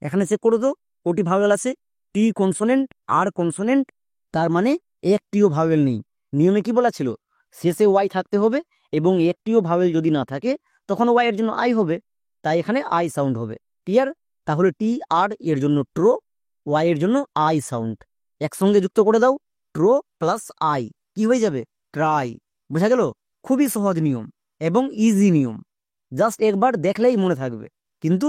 এখানে চেক করে তো কোটি ভাওয়েল আছে, টি কনসোনেন্ট আর কনসোনেন্ট, তার মানে একটিও ভাওয়েল নেই। নিয়মে কি বলা ছিল? শেষে ওয়াই থাকতে হবে, এবং একটিও ভাওয়েল যদি না থাকে তখন ওয়াই এর জন্য আই হবে, তাই এখানে আই সাউন্ড হবে। ক্লিয়ার? তাহলে টি আর এর জন্য ট্রো, ওয়াই এর জন্য আই সাউন্ড। একসঙ্গে যুক্ত করে দাও, ট্রো প্লাস আই কি হয়ে যাবে? ট্রাই। বোঝা গেল? খুবই সহজ নিয়ম এবং ইজি নিয়ম, জাস্ট একবার দেখলেই মনে থাকবে। কিন্তু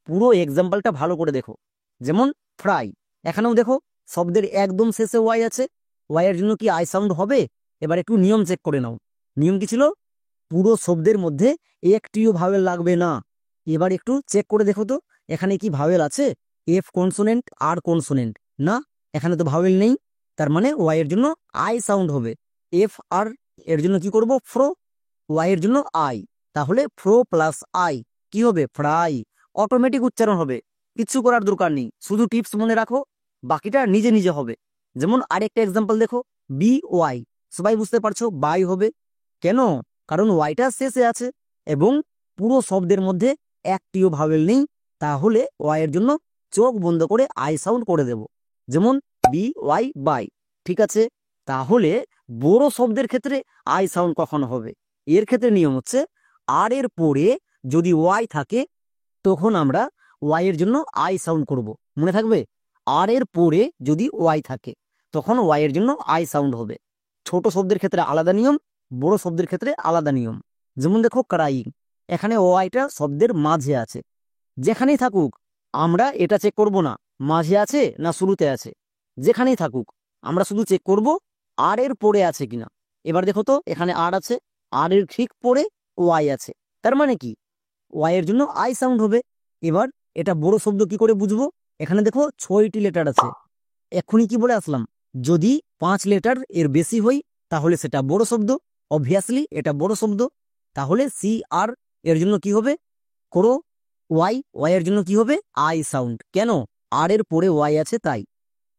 পুরো এক্সাম্পলটা ভালো করে দেখো। যেমন ফ্রাই, এখানেও দেখো শব্দের একদম শেষে ওয়াই আছে, ওয়াই এর জন্য কি আই সাউন্ড হবে? এবার একটু নিয়ম চেক করে নাও। নিয়ম কি ছিল? পুরো শব্দের মধ্যে একটিও ভাওয়েল লাগবে না। এবার একটু চেক করে দেখো তো এখানে কি ভাওয়েল আছে? এফ কনসোনেন্ট আর কনসোনেন্ট না, এখানে তো ভাওয়েল নেই, তার মানে ওয়াই এর জন্য আই সাউন্ড হবে। এফ আর এর জন্য কি করব? ফ্রো, ওয়াই এর জন্য আই, তাহলে ফ্রো প্লাস আই কি হবে? ফ্রাই। অটোমেটিক উচ্চারণ হবে, কিচ্ছু করার দরকার নেই, শুধু টিপস মনে রাখো, বাকিটা নিজে নিজে হবে। যেমন আরেকটা এক্সাম্পল দেখো, বি ওয়াই, সবাই বুঝতে পারছো বাই হবে। কেন? কারণ ওয়াইটা শেষে আছে, এবং পুরো শব্দের মধ্যে একটিও ভাওয়েল নেই, তাহলে ওয়াই এর জন্য চোখ বন্ধ করে আই সাউন্ড করে দেব, যেমন বি ওয়াই বাই। ঠিক আছে, তাহলে বড় শব্দের ক্ষেত্রে আই সাউন্ড কখন হবে? এর ক্ষেত্রে নিয়ম হচ্ছে আর এর পরে যদি ওয়াই থাকে তখন আমরা ওয়াই এর জন্য আই সাউন্ড করব। মনে থাকবে, আর এর পরে যদি ওয়াই থাকে তখন ওয়াই এর জন্য আই সাউন্ড হবে। ছোট শব্দের ক্ষেত্রে আলাদা নিয়ম, বড় শব্দের ক্ষেত্রে আলাদা নিয়ম। যেমন দেখো ক্রাইং, এখানে ওয়াইটা শব্দের মাঝে আছে, যেখানেই থাকুক আমরা এটা চেক করব না মাঝে আছে না শুরুতে আছে, যেখানেই থাকুক আমরা শুধু চেক করব আর এর পরে আছে কিনা। এবার দেখো তো এখানে আর আছে, আর এর ঠিক পরে ওয়াই আছে, তার মানে কি ওয়াই এর জন্য আই সাউন্ড হবে। এবার এটা বড় শব্দ কি করে বুঝবো? এখানে দেখো 6টি লেটার আছে, এক্ষুনি কি বলে আসলাম, যদি 5 লেটার এর বেশি হয় তাহলে সেটা বড় শব্দ, অবভিয়াসলি এটা বড় শব্দ। তাহলে সি আর এর জন্য কি হবে? করো ওয়াই, ওয়াই এর জন্য কি হবে? I sound. কেন? আর এর পরে ওয়াই আছে তাই।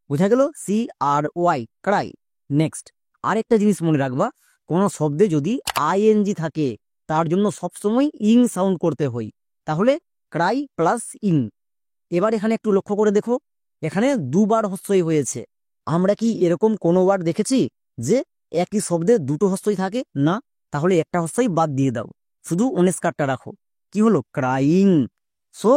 বুঝা গেল? সি আর ওয়াই, ক্রাই। নেক্সট আরেকটা জিনিস মনে রাখবা, কোনো শব্দে যদি আইএনজি থাকে তার জন্য সবসময় ইং সাউন্ড করতে হয়, তাহলে ক্রাই প্লাস ইং। এবার এখানে একটু লক্ষ্য করে দেখো, এখানে দুবার হস্যই হয়েছে। আমরা কি এরকম কোনো ওয়ার্ড দেখেছি যে একই শব্দে দুটো হস্যই থাকে? না, তাহলে একটা হস্যই বাদ দিয়ে দাও, শুধু অনেস্কারটা রাখো। কি হলো? ক্রাইং। সো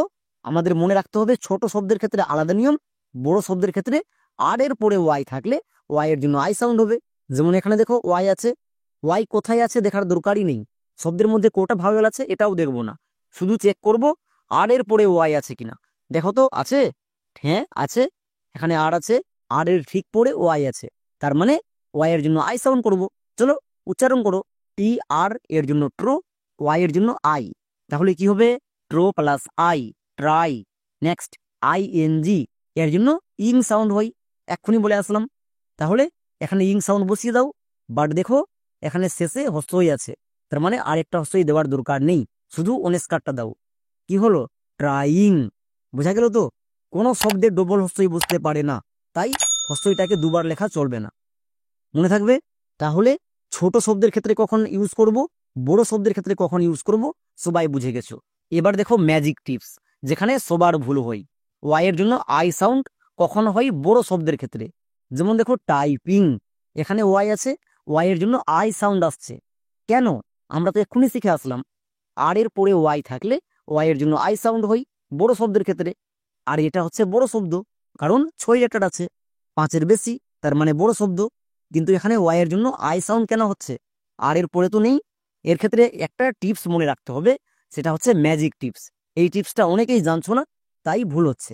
আমাদের মনে রাখতে হবে ছোট শব্দের ক্ষেত্রে আলাদা নিয়ম, বড় শব্দের ক্ষেত্রে আর এর পরে ওয়াই থাকলে ওয়াই এর জন্য আই সাউন্ড হবে। যেমন এখানে দেখো ওয়াই আছে, ওয়াই কোথায় আছে দেখার দরকারই নেই, শব্দের মধ্যে কোটা ভাওয়েল আছে এটাও দেখবো না, শুধু চেক করব আর এর পরে ওয়াই আছে কিনা। দেখো তো আছে, হ্যাঁ আছে, এখানে আর আছে, আর এর ঠিক পরে ওয়াই আছে, তার মানে ওয়াই এর জন্য আই সাউন্ড করব। চলো উচ্চারণ করো, টি আর এর জন্য ট্রো, ওয়াই এর জন্য আই, তাহলে কি হবে? ট্রো plus I, try. Next I N G এর জন্য ইং সাউন্ড হয়, এক্ষুনি বলে আসলাম, তাহলে এখানে ইং সাউন্ড বসিয়ে দাও। বাট দেখো এখানে শেষে হস্যই আছে, তার মানে আরেকটা হস্যই দেওয়ার দরকার নেই, শুধু অনেস্কারটা দাও। কি হলো? ট্রাইং। বোঝা গেল তো? কোনো শব্দের ডবল হস্যই বুঝতে পারে না, তাই হস্যইটাকে দুবার লেখা চলবে না, মনে থাকবে। তাহলে ছোট শব্দের ক্ষেত্রে কখন ইউজ করব, বড় শব্দের ক্ষেত্রে কখন ইউজ করব, সবাই বুঝে গেছো। এবার দেখো ম্যাজিক টিপস, যেখানে সবার ভুল হয়। ওয়াই এর জন্য আই সাউন্ড কখন হয়? বড় শব্দের ক্ষেত্রে। যেমন দেখো টাইপিং, এখানে ওয়াই আছে, ওয়াই এর জন্য আই সাউন্ড আসছে। কেন? আমরা তো এক্ষুনি শিখে আসলাম আর এর পরে ওয়াই থাকলে ওয়াই এর জন্য আই সাউন্ড হয় বড় শব্দের ক্ষেত্রে। আর এটা হচ্ছে বড় শব্দ, কারণ 6 লেটার আছে, 5-এর বেশি, তার মানে বড় শব্দ। কিন্তু এখানে ওয়াই এর জন্য আই সাউন্ড কেন হচ্ছে? আর এর পরে তো নেই। এর ক্ষেত্রে একটা টিপস মনে রাখতে হবে, সেটা হচ্ছে ম্যাজিক টিপস। এই টিপসটা অনেকেই জানছো না, তাই ভুল হচ্ছে।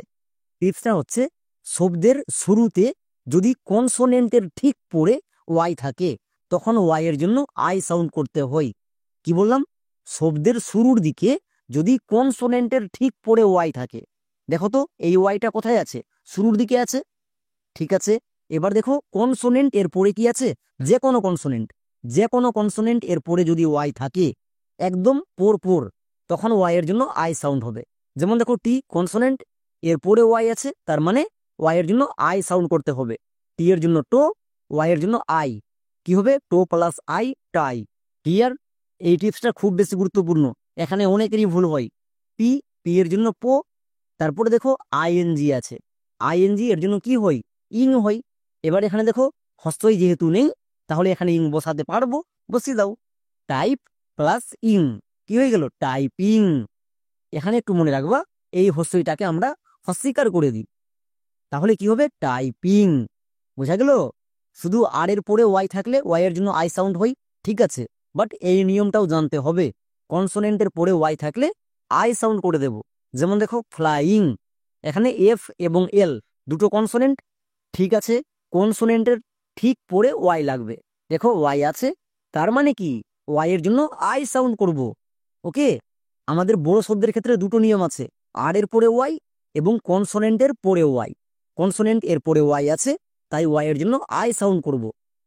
টিপসটা হচ্ছে শব্দের শুরুতে যদি কনসোনেন্টের ঠিক পরে ওয়াই থাকে তখন ওয়াই এর জন্য আই সাউন্ড করতে হয়। কি বললাম? শব্দের শুরুর দিকে যদি কনসোনেন্টের ঠিক পরে ওয়াই থাকে, দেখো তো এই ওয়াইটা কোথায় আছে? শুরুর দিকে আছে, ঠিক আছে। এবার দেখো কনসোনেন্ট এর পরে কি আছে? যে কোনো কনসোনেন্ট, যে কোনো কনসোনেন্ট এর পরে যদি ওয়াই থাকে একদম পর, তখন ওয়াই এর জন্য আই সাউন্ড হবে। যেমন দেখো টি কনসোনেন্ট, এর পরে ওয়াই আছে, তার মানে ওয়াই এর জন্য আই সাউন্ড করতে হবে। টি এর জন্য টো, ওয়াই এর জন্য আই, কি হবে? টো প্লাস আই, টাই। ক্লিয়ার? এই টিপসটা খুব বেশি গুরুত্বপূর্ণ, এখানে অনেকেরই ভুল হয়। পি, পি এর জন্য পো, তারপরে দেখো আইএনজি আছে, আইএনজি এর জন্য কি হয়? ইং হয়। এবার এখানে দেখো হস্তই যেহেতু নেই, তাহলে এখানে ইং বসাতে পারবো, বসিয়ে দাও। টাইপ প্লাস ইং, কি হয়ে গেল? টাইপিং। এখানে একটু মনে রাখবা, এই হস্তইটাকে আমরা অস্বীকার করে দিই, তাহলে কি হবে? টাইপিং। বোঝা গেল? শুধু আর এর পরে ওয়াই থাকলে ওয়াই এর জন্য আই সাউন্ড হয়, ঠিক আছে, বাট এই নিয়মটাও জানতে হবে, কনসোনেন্টের পরে ওয়াই থাকলে আই সাউন্ড করে দেব। যেমন দেখো ফ্লাইং, এখানে এফ এবং এল দুটো কনসোনেন্ট, ঠিক আছে, কনসোনেন্টের ঠিক পরে ওয়াই লাগবে। দেখো ওয়াই আছে, তার মানে কি ওয়াই এর জন্য আই সাউন্ড করব। ওকে, আমাদের বড় শব্দের ক্ষেত্রে দুটো নিয়ম আছে, আর এর পরে ওয়াই এবং কনসোনেন্টের পরে ওয়াই। কনসোনেন্ট এর পরে ওয়াই আছে, তাই ওয়াই এর জন্য আই সাউন্ড করব,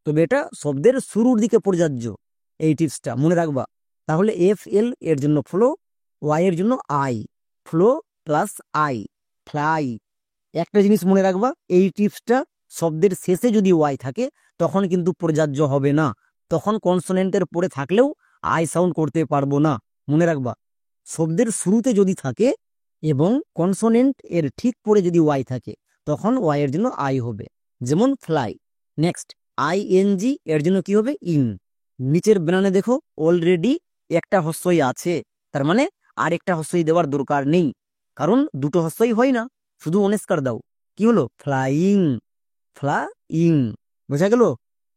তবে এটা শব্দের শুরুর দিকে প্রযোজ্য। এই টিপসটা মনে রাখবা। তাহলে এফ এল এর জন্য ফ্লো, ওয়াই এর জন্য I, flow plus I, fly. একটা জিনিস মনে রাখবা, এই টিপসটা শব্দের শেষে যদি ওয়াই থাকে তখন কিন্তু প্রযোজ্য হবে না, তখন কনসোনেন্টের পরে থাকলেও আই সাউন্ড করতে পারবো না। মনে রাখবা, শব্দের শুরুতে যদি থাকে এবং কনসোনেন্ট এর ঠিক পরে যদি ওয়াই থাকে তখন ওয়াই এর জন্য আই হবে, যেমন ফ্লাই। নেক্সট আইএনজি এর জন্য কি হবে? ইন। নিচের বানানে দেখো অলরেডি একটা হস্যই আছে, তার মানে আরেকটা হস্যই দেওয়ার দরকার নেই, কারণ দুটো হস্যই হয় না, শুধু অনেস্কার দাও। কি হলো? ফ্লাইং। ফ্লাইং। বোঝা গেল?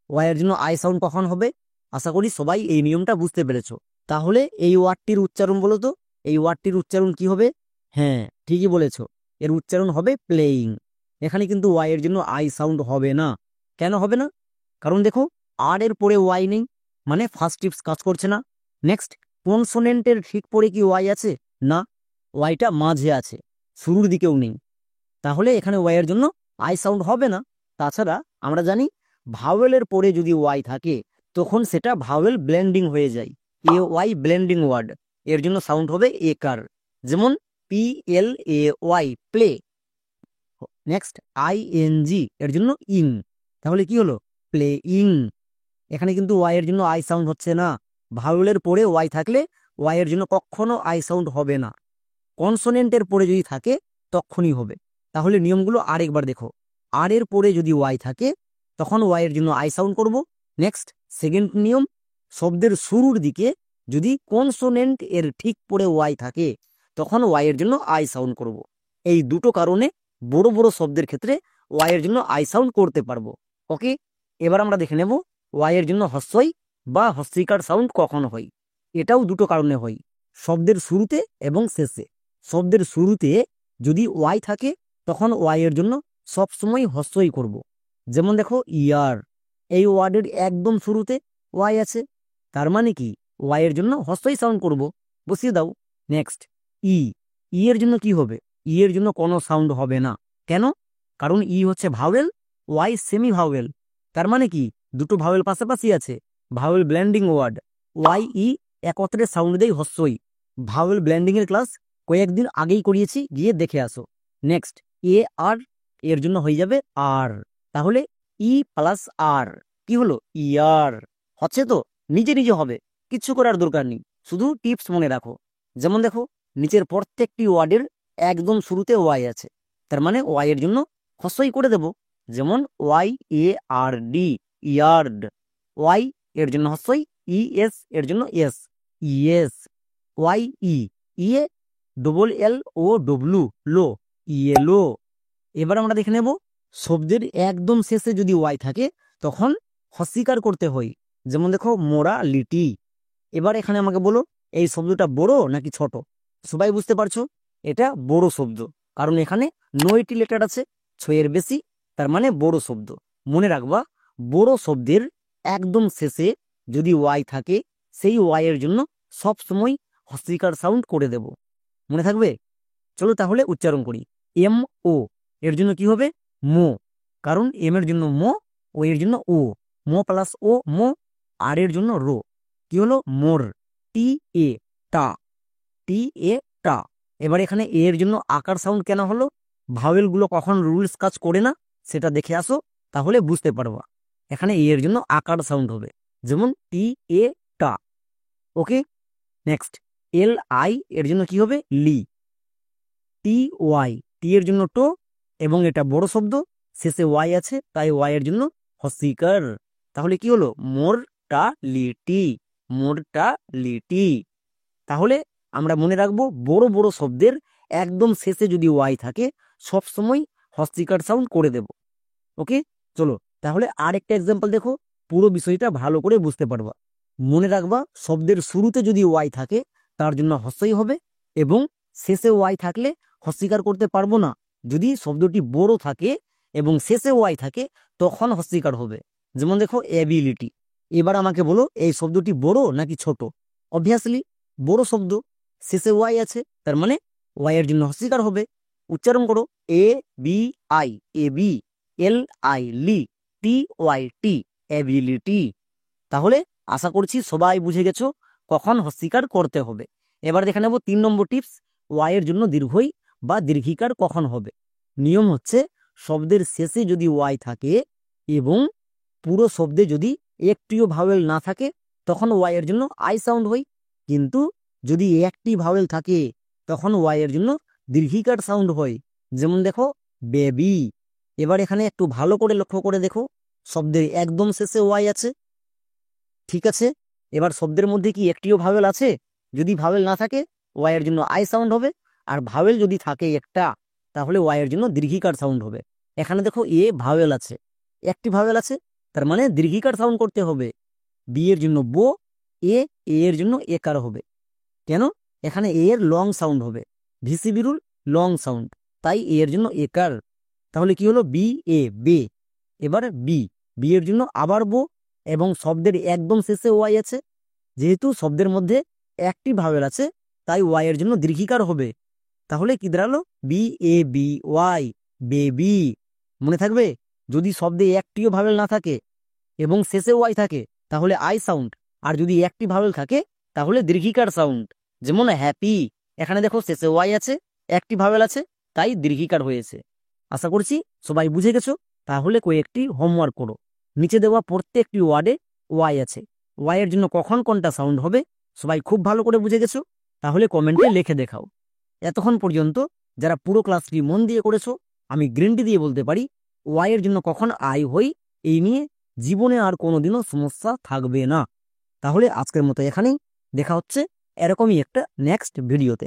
ওয়াই এর জন্য আই সাউন্ড কখন হবে? আশা করি সবাই এই নিয়মটা বুঝতে পেরেছো। তাহলে এই ওয়ার্ডটির উচ্চারণ বলো তো, এই ওয়ার্ডটির উচ্চারণ কি হবে? হ্যাঁ, ঠিকই বলেছো, এর উচ্চারণ হবে প্লেইং। এখানে কিন্তু ওয়াই এর জন্য আই সাউন্ড হবে না। কেন হবে না? কারণ দেখো, আর এর পরে ওয়াই নেই, মানে ফার্স্ট টিপস কাজ করছে না। নেক্সট কনসোনেন্টের ঠিক পরে কি ওয়াই আছে? না, ওয়াইটা মাঝে আছে, শুরুর দিকেও নেই। তাহলে এখানে ওয়াই এর জন্য আই সাউন্ড হবে না। তাছাড়া আমরা জানি ভাওয়েলের পরে যদি ওয়াই থাকে তখন সেটা ভাওয়েল ব্লেন্ডিং হয়ে যায়, এ ওয়াই ব্লেন্ডিং ওয়ার্ড, এর জন্য সাউন্ড হবে একার, যেমন P L A Y play. Next ING এর জন্য ইং, তাহলে কি হলো? প্লেইং। এখানে কিন্তু ওয়াই এর জন্য আই সাউন্ড হচ্ছে না, ভাওয়েলের পরে ওয়াই থাকলে ওয়াই এর জন্য কখনো আই সাউন্ড হবে না, কনসোনেন্টের পরে যদি থাকে তখনই হবে। তাহলে নিয়মগুলো আরেকবার দেখো, আর এর পরে যদি ওয়াই থাকে তখন ওয়াই এর জন্য আই সাউন্ড করব। নেক্সট সেকেন্ড নিয়ম, শব্দের শুরুর দিকে যদি কনসোনেন্ট এর ঠিক পরে ওয়াই থাকে তখন ওয়াই এর জন্য আই সাউন্ড করব। এই দুটো কারণে বড় বড় শব্দের ক্ষেত্রে ওয়াই এর জন্য আই সাউন্ড করতে পারবো। ওকে, এবার আমরা দেখে নেব ওয়াই এর জন্য হস্যই বা হস্যিকার সাউন্ড কখন হয়। এটাও দুটো কারণে হয়, শব্দের শুরুতে এবং শেষে। শব্দের শুরুতে যদি ওয়াই থাকে তখন ওয়াই এর জন্য সবসময় হস্যই করব। যেমন দেখো ইয়ার, এই ওয়ার্ডের একদম শুরুতে ওয়াই আছে, তার মানে কি ওয়াই এর জন্য হস্যই সাউন্ড করব, বসিয়ে দাও। নেক্সট ই, ই এর জন্য কি হবে? ই এর জন্য কোনো সাউন্ড হবে না। কেন? কারণ ই হচ্ছে ভাওয়েল, ওয়াই সেমি ভাওয়েল, তার মানে কি দুটো ভাওয়েল পাশাপাশি আছে, vowel blending word, Y E একত্রে সাউন্ড দেয় হস্যই। ভাওয়েল ব্লেন্ডিং এর ক্লাস কয়েকদিন আগেই করিয়েছি, গিয়ে দেখে আসো। নেক্সট এ আর, এর জন্য হয়ে যাবে আর, তাহলে ই প্লাস আর কি হলো? ইয়ার। হচ্ছে তো, নিজে নিজে হবে, কিচ্ছু করার দরকার নেই, শুধু টিপস মনে রাখো। যেমন দেখো নিচের প্রত্যেকটি ওয়ার্ডের একদম শুরুতে ওয়াই আছে, তার মানে ওয়াই এর জন্য হস্যই করে দেব, যেমন Y A R D, yard. Y এর জন্য হস্যই, ই এস এর জন্য এস, ইয়েস। ওয়াই ই, ইয়ে ডবল এল ও ডব্লু, লো, ইয়েলো। এবার আমরা দেখে নেব শব্দের একদম শেষে যদি ওয়াই থাকে তখন হস্যিকার করতে হয়, যেমন দেখো মোরালিটি। এবার এখানে আমাকে বলো এই শব্দটা বড় নাকি ছোট? সবাই বুঝতে পারছো এটা বড় শব্দ, কারণ এখানে 9টি লেটার আছে, 6 এর বেশি, তার মানে বড় শব্দ। মনে রাখবা, বড় শব্দের একদম শেষে যদি ওয়াই থাকে সেই ওয়াই এর জন্য সব সময় হস্যিকার সাউন্ড করে দেব, মনে থাকবে? চলো তাহলে উচ্চারণ করি। এম ও, এর জন্য কি হবে? মো, কারণ এম এর জন্য মো, ও এর জন্য ও, মো প্লাস ও মো, আর এর জন্য রো, কি হলো? মোর। টি এ, টা, টি এ টা। এবার এখানে এ এর জন্য আকার সাউন্ড কেন হলো? ভাওয়েল গুলো কখন রুলস কাজ করে না সেটা দেখে আসো, তাহলে বুঝতে পারবা। এখানে এ এর জন্য আকার সাউন্ড হবে, যেমন টি এ টা। ওকে, নেক্সট এল আই, এর জন্য কি হবে? লি। টি ওয়াই, টি এর জন্য টো, এবং এটা বড় শব্দ, শেষে ওয়াই আছে তাই ওয়াই এর জন্য হস্যিকার। তাহলে কি হলো? মোরটালিটি, মোরটালিটি। তাহলে আমরা মনে রাখবো বড় বড় শব্দের একদম শেষে যদি ওয়াই থাকে সব সময় হস্যিকার সাউন্ড করে দেব। ওকে, চলো তাহলে আরেকটা এক্সাম্পল দেখো, পুরো বিষয়টা ভালো করে বুঝতে পারবা। মনে রাখবা শব্দের শুরুতে যদি ওয়াই থাকে তার জন্য হস্যই হবে, এবং শেষে ওয়াই থাকলে হস্যিকার করতে পারবো না। যদি শব্দটি বড় থাকে এবং শেষে ওয়াই থাকে তখন হস্যিকার হবে, যেমন দেখো এবিলিটি। এবার আমাকে বলো এই শব্দটি বড় নাকি ছোট? অবভিয়াসলি বড় শব্দ, শেষে ওয়াই আছে, তার মানে ওয়াই এর জন্য হস্যিকার হবে। উচ্চারণ করো, A B I, A B, L I লি, টি ওয়াই টি, অ্যাবিলিটি। তাহলে আশা করছি সবাই বুঝে গেছো কখন হস্যিকার করতে হবে। এবার দেখে নেব 3 নম্বর টিপস, ওয়াই এর জন্য দীর্ঘই বা দীর্ঘিকার কখন হবে। নিয়ম হচ্ছে শব্দের শেষে যদি ওয়াই থাকে এবং পুরো শব্দে যদি একটিও ভাওয়েল না থাকে তখন ওয়াই এর জন্য আই সাউন্ড হয়, কিন্তু যদি একটি ভাওয়েল থাকে তখন ওয়াই এর জন্য দীর্ঘিকার সাউন্ড হয়। যেমন দেখো বেবি। এবার এখানে একটু ভালো করে লক্ষ্য করে দেখো, শব্দের একদম শেষে ওয়াই আছে, ঠিক আছে। এবার শব্দের মধ্যে কি একটিও ভাওয়েল আছে? যদি ভাওয়েল না থাকে ওয়াই এর জন্য আই সাউন্ড হবে, আর ভাওয়েল যদি থাকে একটা তাহলে ওয়াই এর জন্য দীর্ঘিকার সাউন্ড হবে। এখানে দেখো এ ভাওয়েল আছে, একটি ভাওয়েল আছে, তার মানে দীর্ঘিকার সাউন্ড করতে হবে। বি এর জন্য বো, এ এর জন্য একার হবে। কেন? এখানে এ এর লং সাউন্ড হবে, ভিসি বিরুল লং সাউন্ড, তাই এ এর জন্য একার। তাহলে কি হলো? বি এ বে। এবার বি, বি এর জন্য আবার বো, এবং শব্দের একদম শেষে ওয়াই আছে। যেহেতু শব্দের মধ্যে একটি ভাওয়েল আছে তাই ওয়াই এর জন্য দীর্ঘিকার হবে। তাহলে কি দাঁড়ালো? B A B Y, baby. মনে থাকবে, যদি শব্দে একটিও ভাওয়েল না থাকে এবং শেষে ওয়াই থাকে তাহলে আই সাউন্ড, আর যদি একটি ভাওয়েল থাকে তাহলে দীর্ঘিকার সাউন্ড। যেমন হ্যাপি, এখানে দেখো শেষে ওয়াই আছে, একটি ভাওয়েল আছে, তাই দীর্ঘিকার হয়েছে। আশা করছি সবাই বুঝে গেছো। তাহলে কয়েকটি হোমওয়ার্ক করো। নিচে দেওয়া প্রত্যেকটি ওয়ার্ডে ওয়াই আছে, ওয়াই এর জন্য কখন কোনটা সাউন্ড হবে সবাই খুব ভালো করে বুঝে গেছো। তাহলে কমেন্টে লিখে দেখাও। এতক্ষণ পর্যন্ত যারা পুরো ক্লাসটি মন দিয়ে করেছো, আমি গ্যারান্টি দিয়ে বলতে পারি ওয়াই এর জন্য কখন আই হই এই নিয়ে জীবনে আর কোনোদিনও সমস্যা থাকবে না। তাহলে আজকের মতো এখানেই, দেখা হচ্ছে এরকমই একটা নেক্সট ভিডিওতে।